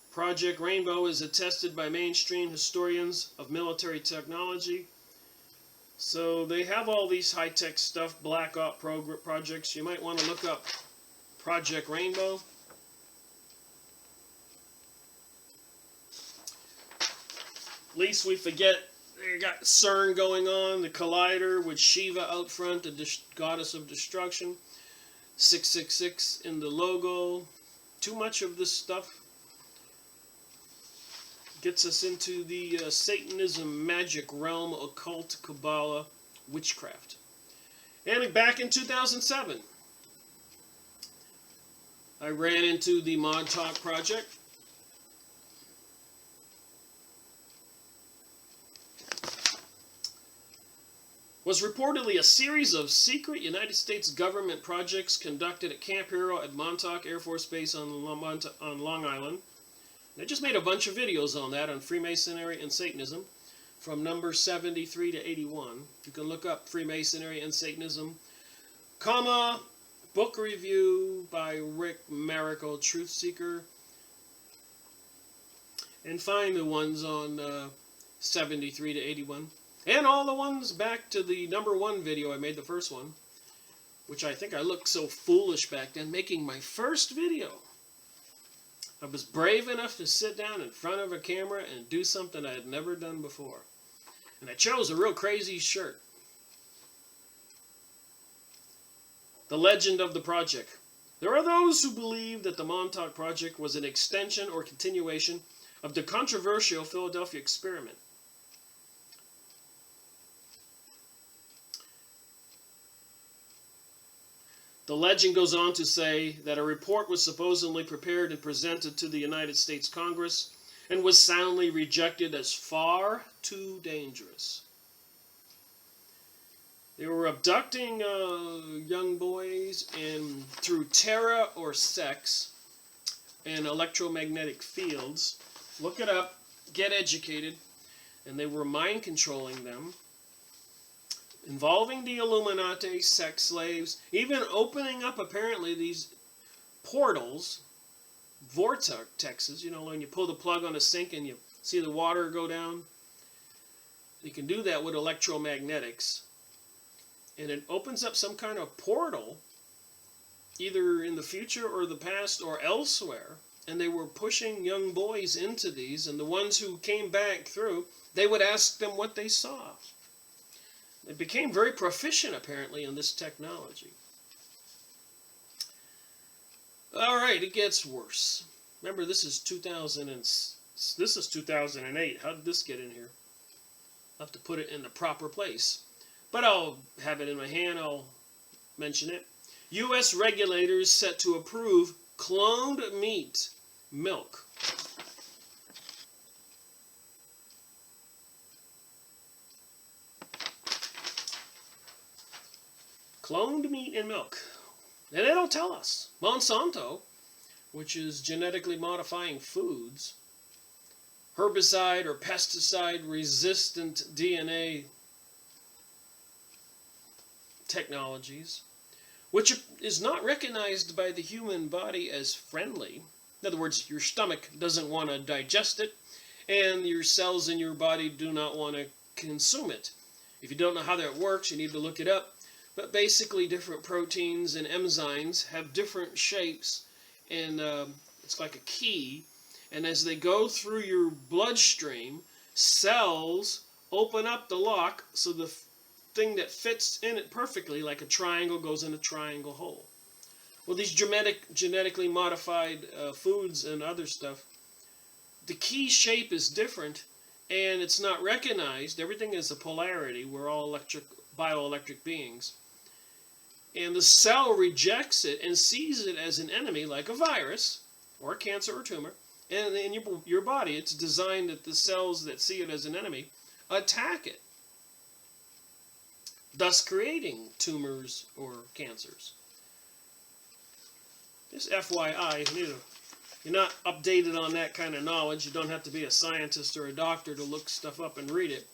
Project Rainbow is attested by mainstream historians of military technology. So they have all these high-tech stuff, black op projects. You might want to look up Project Rainbow. At least we forget they got CERN going on, the Collider with Shiva out front, the goddess of destruction. 666 in the logo. Too much of this stuff gets us into the Satanism, magic realm, occult, Kabbalah, witchcraft. And back in 2007, I ran into the Mod Talk project. Was reportedly a series of secret United States government projects conducted at Camp Hero at Montauk Air Force Base on Long Island. And I just made a bunch of videos on that, on Freemasonry and Satanism, from number 73 to 81. You can look up Freemasonry and Satanism, comma, book review by Rick Marico, Truth Seeker, and find the ones on 73 to 81. And all the ones back to the number 1 video I made, the first one, which I think I looked so foolish back then, making my first video. I was brave enough to sit down in front of a camera and do something I had never done before. And I chose a real crazy shirt. The legend of the project. There are those who believe that the Montauk Project was an extension or continuation of the controversial Philadelphia experiment. The legend goes on to say that a report was supposedly prepared and presented to the United States Congress and was soundly rejected as far too dangerous. They were abducting young boys, and through terror or sex and electromagnetic fields, look it up, get educated, and they were mind controlling them, involving the Illuminati, sex slaves, even opening up apparently these portals, vortexes, you know, when you pull the plug on a sink and you see the water go down. You can do that with electromagnetics. And it opens up some kind of portal, either in the future or the past or elsewhere. And they were pushing young boys into these, and the ones who came back through, they would ask them what they saw. They became very proficient, apparently, in this technology. All right, it gets worse. Remember, this is 2008. How did this get in here? I'll have to put it in the proper place. But I'll have it in my hand. I'll mention it. U.S. regulators set to approve cloned meat, milk. Cloned meat and milk. And they don't tell us. Monsanto, which is genetically modifying foods, herbicide or pesticide resistant DNA technologies, which is not recognized by the human body as friendly. In other words, your stomach doesn't want to digest it, and your cells in your body do not want to consume it. If you don't know how that works, you need to look it up. But basically, different proteins and enzymes have different shapes, and it's like a key. And as they go through your bloodstream, cells open up the lock so the thing that fits in it perfectly, like a triangle, goes in a triangle hole. Well, these genetically modified foods and other stuff, the key shape is different, and it's not recognized. Everything is a polarity. We're all bioelectric beings. And the cell rejects it and sees it as an enemy, like a virus or a cancer or tumor. And in your body, it's designed that the cells that see it as an enemy attack it, thus creating tumors or cancers. Just FYI, if you're not updated on that kind of knowledge, you don't have to be a scientist or a doctor to look stuff up and read it.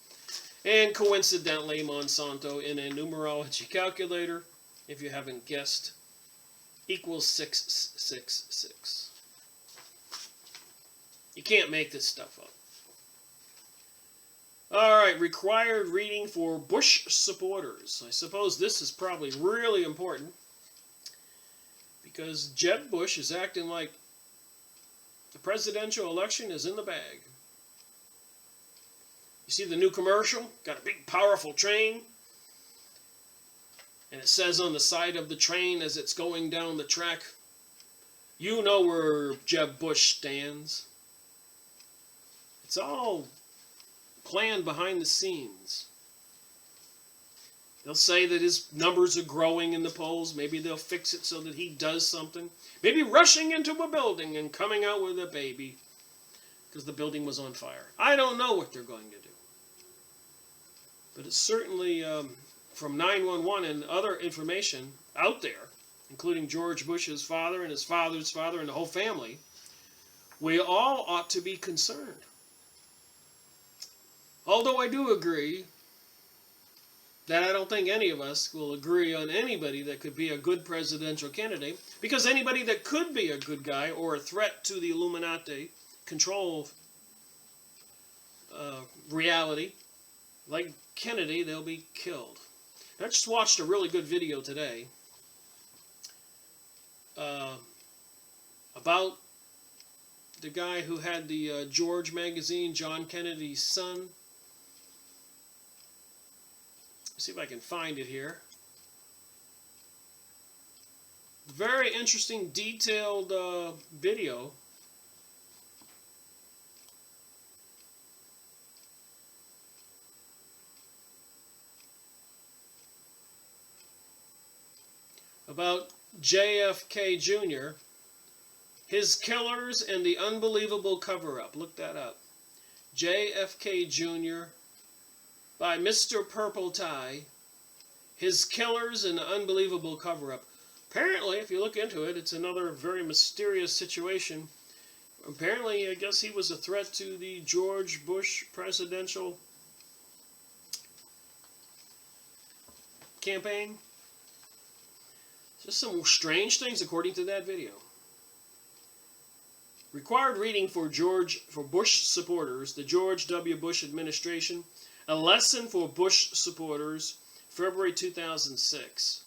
And coincidentally, Monsanto, in a numerology calculator, if you haven't guessed, equals 666. You can't make this stuff up. Alright, required reading for Bush supporters. I suppose this is probably really important, because Jeb Bush is acting like the presidential election is in the bag. You see the new commercial? Got a big, powerful train. And it says on the side of the train as it's going down the track, you know where Jeb Bush stands. It's all planned behind the scenes. They'll say that his numbers are growing in the polls. Maybe they'll fix it so that he does something. Maybe rushing into a building and coming out with a baby because the building was on fire. I don't know what they're going to do. But it's certainly from 911 and other information out there, including George Bush's father and his father's father and the whole family, we all ought to be concerned. Although I do agree that I don't think any of us will agree on anybody that could be a good presidential candidate, because anybody that could be a good guy or a threat to the Illuminati control reality, like Kennedy, they'll be killed. I just watched a really good video today about the guy who had the George magazine, John Kennedy's son. See if I can find it here. Very interesting, detailed video. About JFK Jr., his killers, and the unbelievable cover-up. Look that up. JFK Jr., by Mr. Purple Tie, his killers and the unbelievable cover-up. Apparently, if you look into it, it's another very mysterious situation. Apparently, I guess he was a threat to the George Bush presidential campaign. Just some strange things according to that video. Required reading for Bush supporters, the George W. Bush administration. A lesson for Bush supporters, February 2006.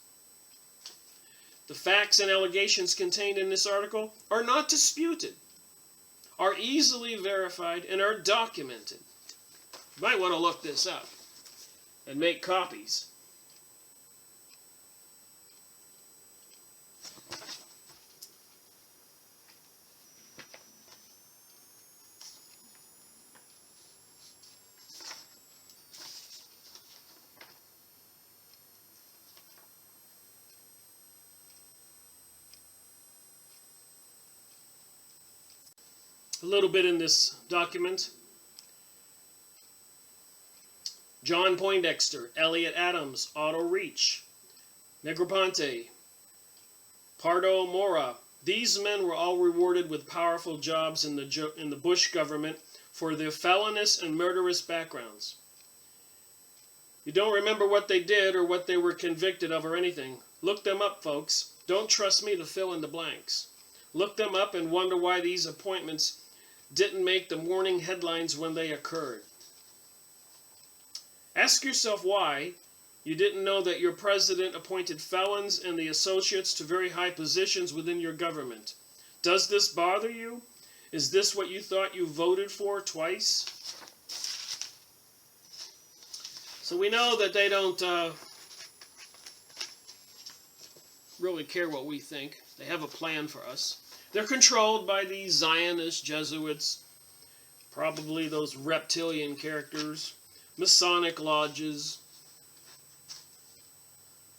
The facts and allegations contained in this article are not disputed, are easily verified, and are documented. You might want to look this up and make copies. A little bit in this document. John Poindexter, Elliot Adams, Otto Reach, Negroponte, Pardo Mora. These men were all rewarded with powerful jobs in the Bush government for their felonious and murderous backgrounds. You don't remember what they did or what they were convicted of or anything. Look them up, folks. Don't trust me to fill in the blanks. Look them up and wonder why these appointments didn't make the morning headlines when they occurred. Ask yourself why you didn't know that your president appointed felons and the associates to very high positions within your government. Does this bother you? Is this what you thought you voted for twice? So we know that they don't really care what we think. They have a plan for us. They're controlled by these Zionist Jesuits, probably those reptilian characters, Masonic lodges.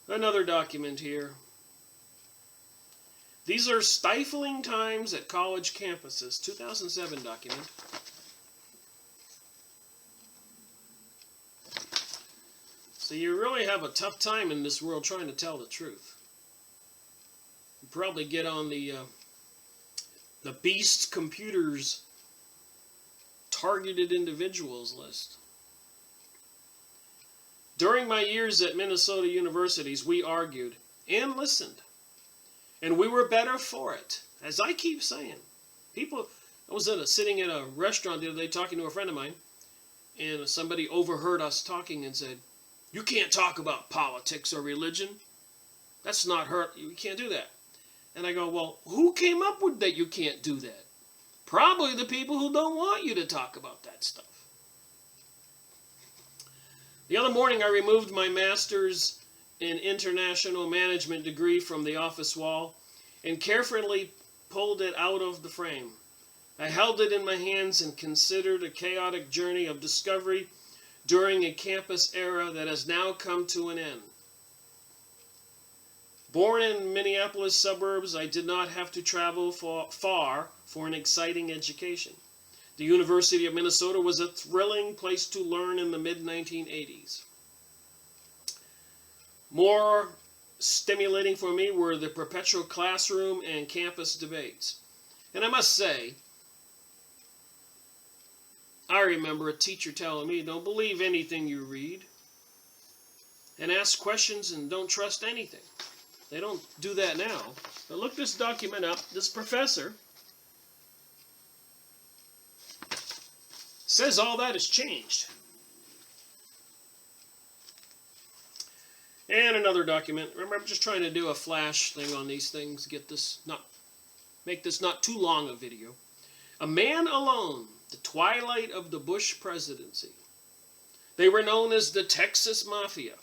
Another document here. These are stifling times at college campuses. 2007 document. So you really have a tough time in this world trying to tell the truth. You probably get on the Beast Computers targeted individuals list. During my years at Minnesota universities, we argued and listened. And we were better for it. As I keep saying, I was sitting at a restaurant the other day talking to a friend of mine, and somebody overheard us talking and said, "You can't talk about politics or religion. That's not her. You can't do that." And I go, well, who came up with that you can't do that? Probably the people who don't want you to talk about that stuff. The other morning I removed my master's in international management degree from the office wall and carefully pulled it out of the frame. I held it in my hands and considered a chaotic journey of discovery during a campus era that has now come to an end. Born in Minneapolis suburbs, I did not have to travel far for an exciting education. The University of Minnesota was a thrilling place to learn in the mid-1980s. More stimulating for me were the perpetual classroom and campus debates. And I must say, I remember a teacher telling me, don't believe anything you read, and ask questions and don't trust anything. They don't do that now. But look this document up. This professor says all that has changed. And another document. Remember, I'm just trying to do a flash thing on these things. Make this not too long a video. A Man Alone, the twilight of the Bush presidency. They were known as the Texas Mafia,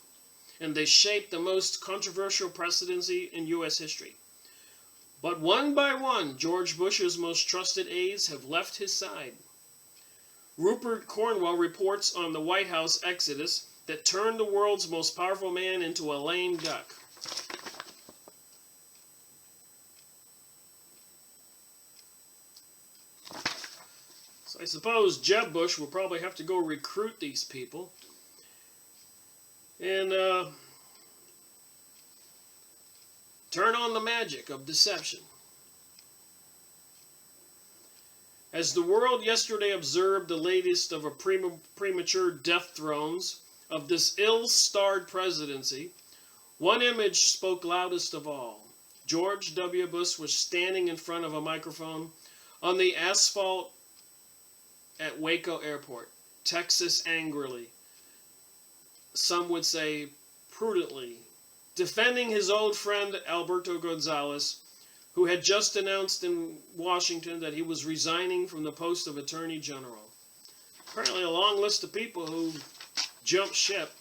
and they shaped the most controversial presidency in U.S. history. But one by one, George Bush's most trusted aides have left his side. Rupert Cornwell reports on the White House exodus that turned the world's most powerful man into a lame duck. So I suppose Jeb Bush will probably have to go recruit these people and turn on the magic of deception. As the world yesterday observed the latest of a premature death thrones of this ill-starred presidency, one image spoke loudest of all. George W. Bush was standing in front of a microphone on the asphalt at Waco Airport, Texas, angrily, some would say prudently, defending his old friend Alberto Gonzales, who had just announced in Washington that he was resigning from the post of Attorney General. Apparently a long list of people who jumped ship.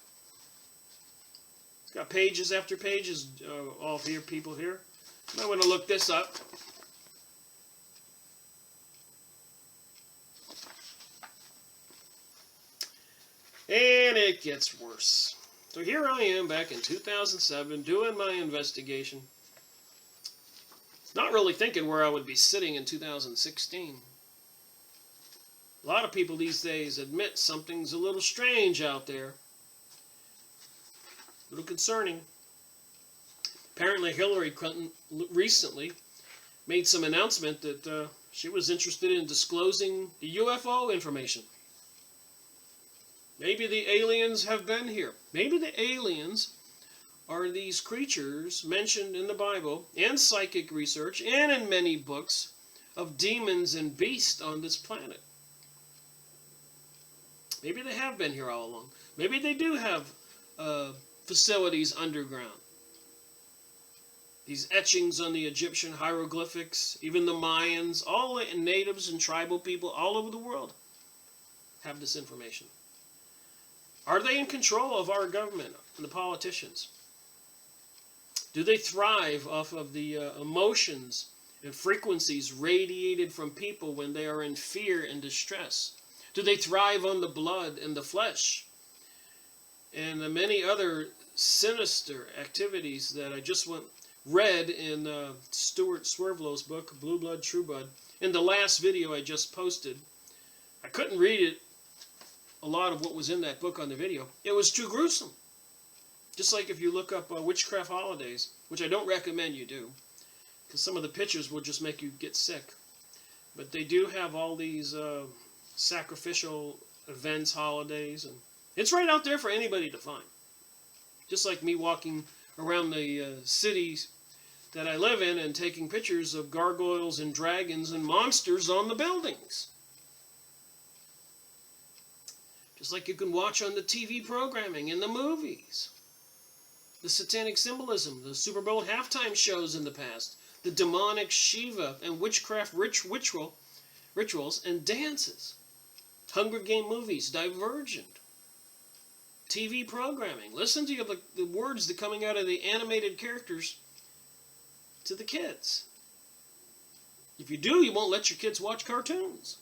It's got pages after pages of people here. You might want to look this up. And it gets worse. So here I am back in 2007 doing my investigation. Not really thinking where I would be sitting in 2016. A lot of people these days admit something's a little strange out there. A little concerning. Apparently Hillary Clinton recently made some announcement that she was interested in disclosing the UFO information. Maybe the aliens have been here. Maybe the aliens are these creatures mentioned in the Bible and psychic research and in many books of demons and beasts on this planet. Maybe they have been here all along. Maybe they do have facilities underground. These etchings on the Egyptian hieroglyphics, even the Mayans, all the natives and tribal people all over the world have this information. Are they in control of our government and the politicians? Do they thrive off of the emotions and frequencies radiated from people when they are in fear and distress? Do they thrive on the blood and the flesh? And the many other sinister activities that I just read in Stuart Swervelow's book, Blue Blood, True Blood. In the last video I just posted, I couldn't read it, a lot of what was in that book on the video. It was too gruesome. Just like if you look up witchcraft holidays, which I don't recommend you do, because some of the pictures will just make you get sick. But they do have all these sacrificial events, holidays, and it's right out there for anybody to find. Just like me walking around the cities that I live in and taking pictures of gargoyles and dragons and monsters on the buildings. Just like you can watch on the TV programming in the movies. The satanic symbolism, the Super Bowl halftime shows in the past, the demonic Shiva and witchcraft rituals and dances. Hunger Game movies, Divergent. TV programming. Listen to the words that are coming out of the animated characters to the kids. If you do, you won't let your kids watch cartoons.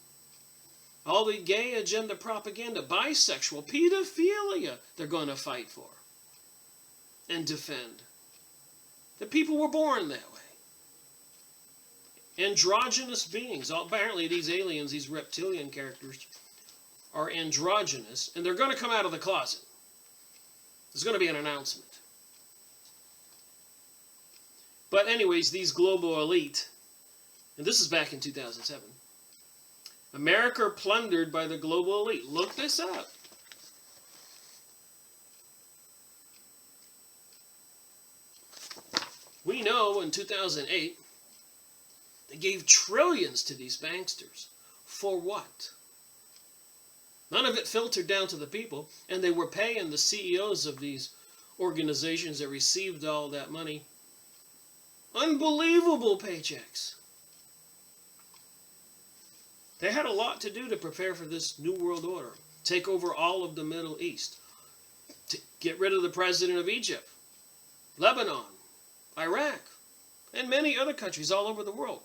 All the gay agenda propaganda, bisexual, pedophilia, they're going to fight for and defend. The people were born that way. Androgynous beings. Apparently these aliens, these reptilian characters, are androgynous, and they're going to come out of the closet. There's going to be an announcement. But anyways, these global elite, and this is back in 2007, America plundered by the global elite. Look this up. We know in 2008, they gave trillions to these banksters. For what? None of it filtered down to the people, and they were paying the CEOs of these organizations that received all that money unbelievable paychecks. They had a lot to do to prepare for this new world order. Take over all of the Middle East. To get rid of the president of Egypt, Lebanon, Iraq, and many other countries all over the world.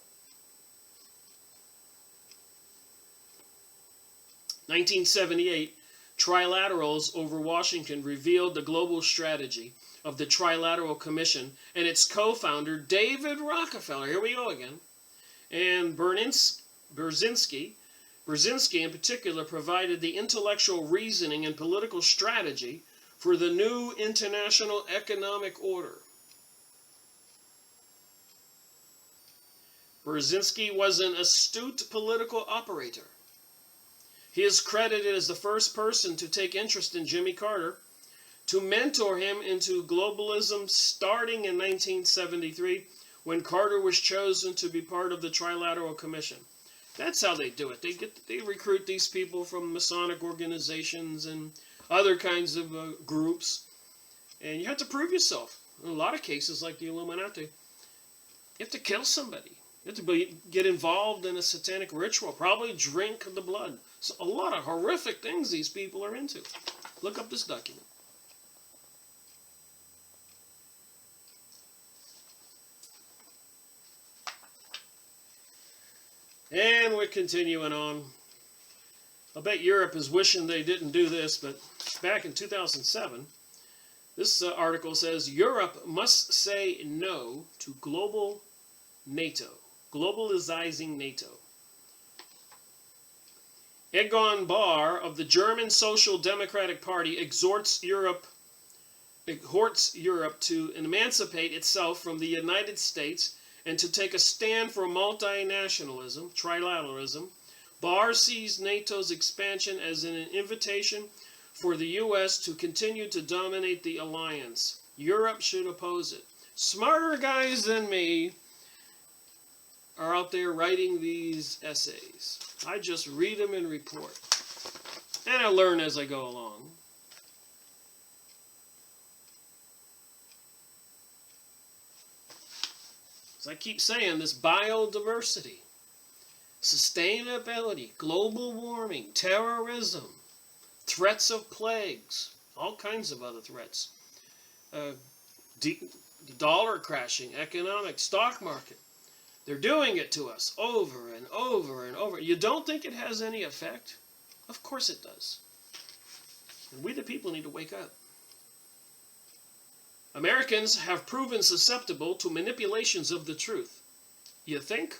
1978, trilaterals over Washington revealed the global strategy of the Trilateral Commission and its co-founder, David Rockefeller, here we go again, and Brzezinski in particular provided the intellectual reasoning and political strategy for the new international economic order. Brzezinski was an astute political operator. He is credited as the first person to take interest in Jimmy Carter, to mentor him into globalism starting in 1973 when Carter was chosen to be part of the Trilateral Commission. That's how they do it. They recruit these people from Masonic organizations and other kinds of groups, and you have to prove yourself. In a lot of cases, like the Illuminati, you have to kill somebody. You have to get involved in a satanic ritual, probably drink the blood. So a lot of horrific things these people are into. Look up this document. And we're continuing on. I bet Europe is wishing they didn't do this, but back in 2007, this article says Europe must say no to global NATO, globalizing NATO. Egon Bahr of the German Social Democratic Party exhorts Europe to emancipate itself from the United States and to take a stand for multinationalism, trilateralism. Bahr sees NATO's expansion as an invitation for the U.S. to continue to dominate the alliance. Europe should oppose it. Smarter guys than me are out there writing these essays. I just read them and report. And I learn as I go along. As I keep saying, this biodiversity, sustainability, global warming, terrorism, threats of plagues, all kinds of other threats, the dollar crashing, economic, stock market. They're doing it to us over and over and over. You don't think it has any effect? Of course it does. And we the people need to wake up. Americans have proven susceptible to manipulations of the truth. You think?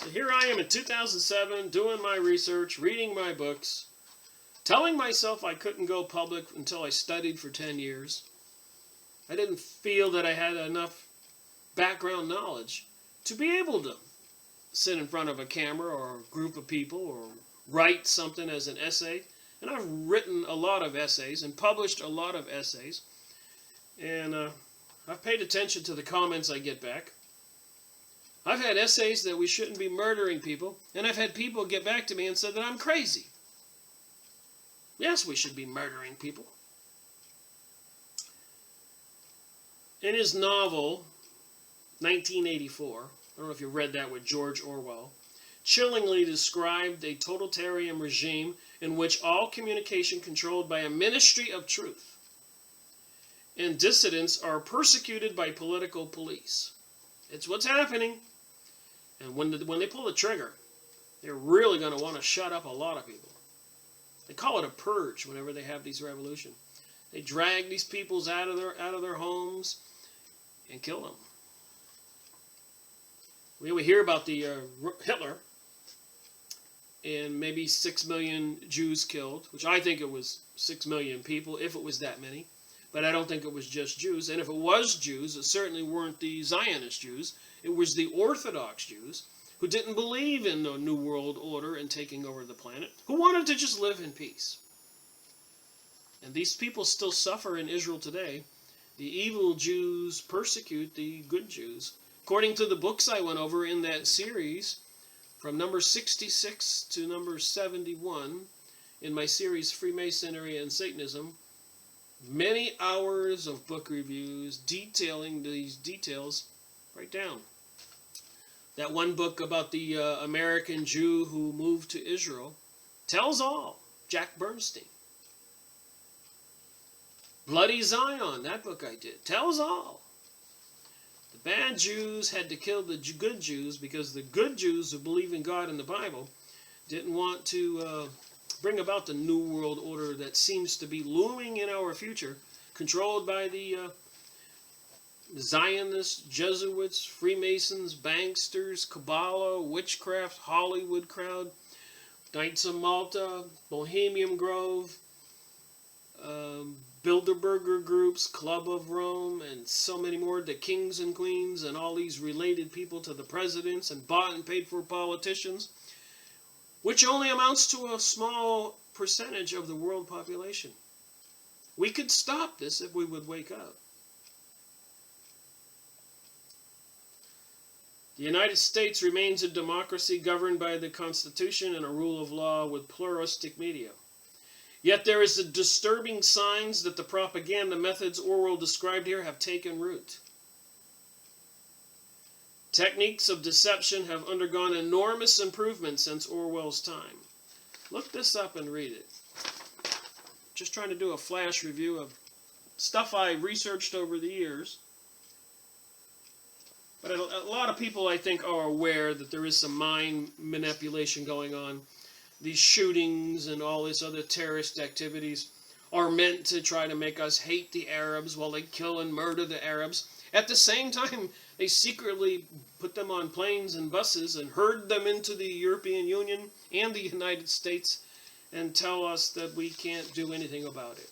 So here I am in 2007 doing my research, reading my books, telling myself I couldn't go public until I studied for 10 years. I didn't feel that I had enough background knowledge to be able to sit in front of a camera or a group of people or write something as an essay. And I've written a lot of essays and published a lot of essays. And I've paid attention to the comments I get back. I've had essays that we shouldn't be murdering people. And I've had people get back to me and said that I'm crazy. Yes, we should be murdering people. In his novel, 1984, I don't know if you read that with George Orwell, chillingly described a totalitarian regime in which all communication controlled by a ministry of truth, and dissidents are persecuted by political police. It's what's happening. And when they pull the trigger, they're really going to want to shut up a lot of people. They call it a purge whenever they have these revolutions. They drag these peoples out of their homes and kill them. We hear about the Hitler and maybe 6 million Jews killed, which I think it was 6 million people, if it was that many. But I don't think it was just Jews. And if it was Jews, it certainly weren't the Zionist Jews. It was the Orthodox Jews who didn't believe in the New World Order and taking over the planet, who wanted to just live in peace. And these people still suffer in Israel today. The evil Jews persecute the good Jews. According to the books I went over in that series, from number 66 to number 71, in my series Freemasonry and Satanism, many hours of book reviews detailing these details right down. That one book about the American Jew who moved to Israel tells all. Jack Bernstein. Bloody Zion, that book I did, tells all. The bad Jews had to kill the good Jews because the good Jews who believe in God and the Bible didn't want to bring about the New World Order that seems to be looming in our future, controlled by the Zionists, Jesuits, Freemasons, banksters, Kabbalah, witchcraft, Hollywood crowd, Knights of Malta, Bohemian Grove, Bilderberger groups, Club of Rome, and so many more, the kings and queens, and all these related people to the presidents and bought and paid for politicians, which only amounts to a small percentage of the world population. We could stop this if we would wake up. The United States remains a democracy governed by the Constitution and a rule of law with pluralistic media. Yet there is disturbing signs that the propaganda methods Orwell described here have taken root. Techniques of deception have undergone enormous improvement since Orwell's time. Look this up and read it. Just trying to do a flash review of stuff I researched over the years. But a lot of people, I think, are aware that there is some mind manipulation going on. These shootings and all these other terrorist activities are meant to try to make us hate the Arabs while they kill and murder the Arabs. At the same time, they secretly put them on planes and buses and herd them into the European Union and the United States and tell us that we can't do anything about it.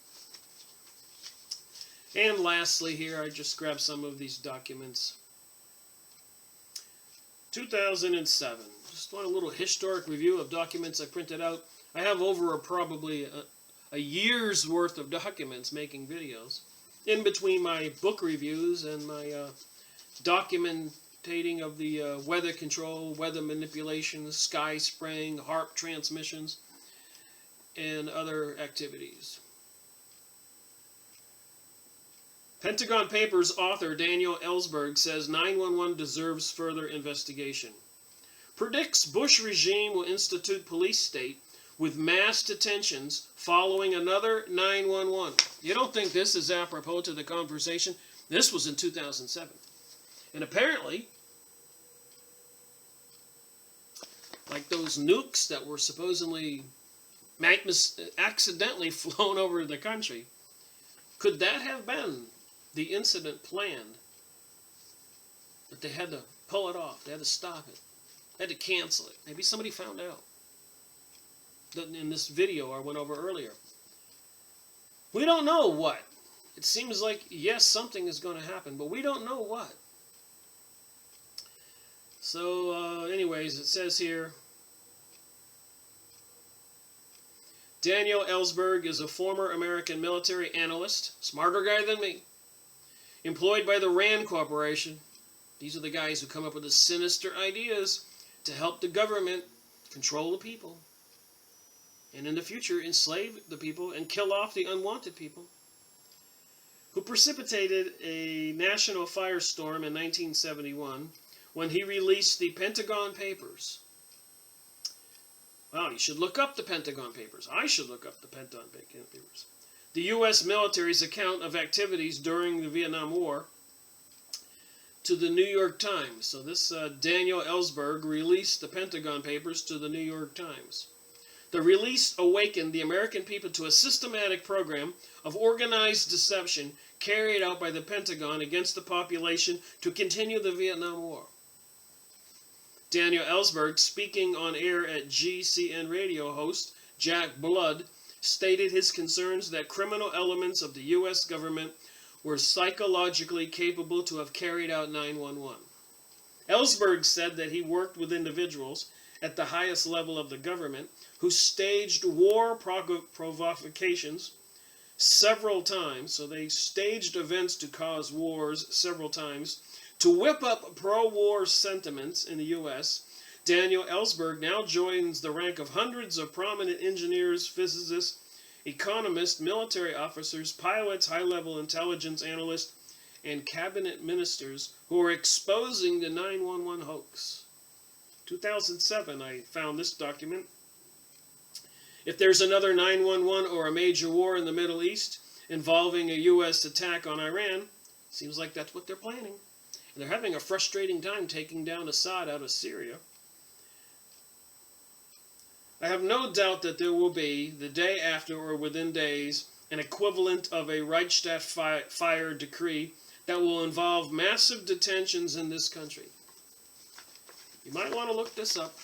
And lastly here, I just grabbed some of these documents. 2007. Just want a little historic review of documents I printed out. I have over probably a year's worth of documents making videos. In between my book reviews and my documentating of the weather control, weather manipulation, sky spraying, HARP transmissions, and other activities. Pentagon Papers author Daniel Ellsberg says 911 deserves further investigation. Predicts Bush regime will institute police state with mass detentions following another 911. You don't think this is apropos to the conversation? This was in 2007. And apparently, like those nukes that were supposedly accidentally flown over the country, could that have been the incident planned? But they had to pull it off. They had to stop it. They had to cancel it. Maybe somebody found out. In this video I went over earlier. We don't know what. It seems like, yes, something is going to happen, but we don't know what. So, anyways, it says here, Daniel Ellsberg is a former American military analyst, smarter guy than me, employed by the RAND Corporation. These are the guys who come up with the sinister ideas to help the government control the people, and in the future enslave the people and kill off the unwanted people, who precipitated a national firestorm in 1971 when he released the Pentagon Papers. Well, you should look up the Pentagon Papers. I should look up the Pentagon Papers. The U.S. military's account of activities during the Vietnam War to the New York Times. So this Daniel Ellsberg released the Pentagon Papers to the New York Times. The release awakened the American people to a systematic program of organized deception carried out by the Pentagon against the population to continue the Vietnam War. Daniel Ellsberg, speaking on air at GCN radio host Jack Blood, stated his concerns that criminal elements of the U.S. government were psychologically capable to have carried out 9/11. Ellsberg said that he worked with individuals at the highest level of the government who staged war provocations several times. So they staged events to cause wars several times to whip up pro-war sentiments in the U.S. Daniel Ellsberg now joins the rank of hundreds of prominent engineers, physicists, economists, military officers, pilots, high-level intelligence analysts, and cabinet ministers who are exposing the 9/11 hoax. 2007, I found this document. If there's another 9/11 or a major war in the Middle East involving a U.S. attack on Iran, seems like that's what they're planning. And they're having a frustrating time taking down Assad out of Syria. I have no doubt that there will be, the day after or within days, an equivalent of a Reichstag fire decree that will involve massive detentions in this country. You might want to look this up.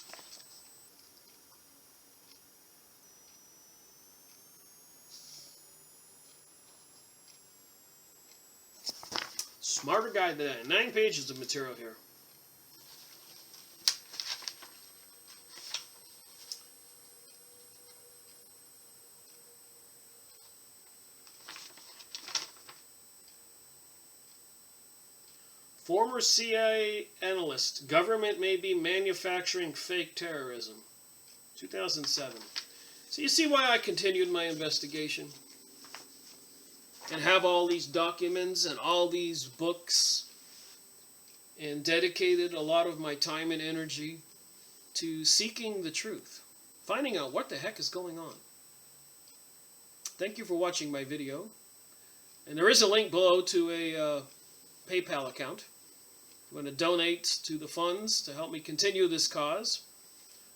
Smarter guy than that. 9 pages of material here. Former CIA analyst, government may be manufacturing fake terrorism. 2007. So you see why I continued my investigation? And have all these documents and all these books and dedicated a lot of my time and energy to seeking the truth. Finding out what the heck is going on. Thank you for watching my video. And there is a link below to a PayPal account. I'm going to donate to the funds to help me continue this cause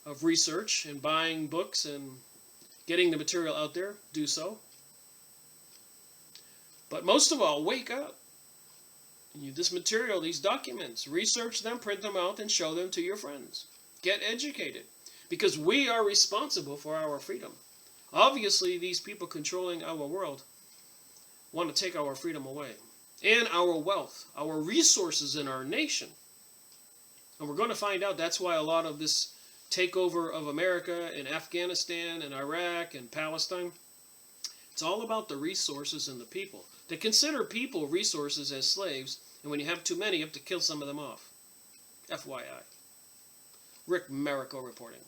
of research and buying books and getting the material out there. Do so. But most of all, wake up. This material, these documents, research them, print them out, and show them to your friends. Get educated. Because we are responsible for our freedom. Obviously, these people controlling our world want to take our freedom away. And our wealth, our resources in our nation. And we're going to find out that's why a lot of this takeover of America in Afghanistan and Iraq and Palestine, it's all about the resources and the people. They consider people resources as slaves, and when you have too many, you have to kill some of them off. FYI. Rick Merico reporting.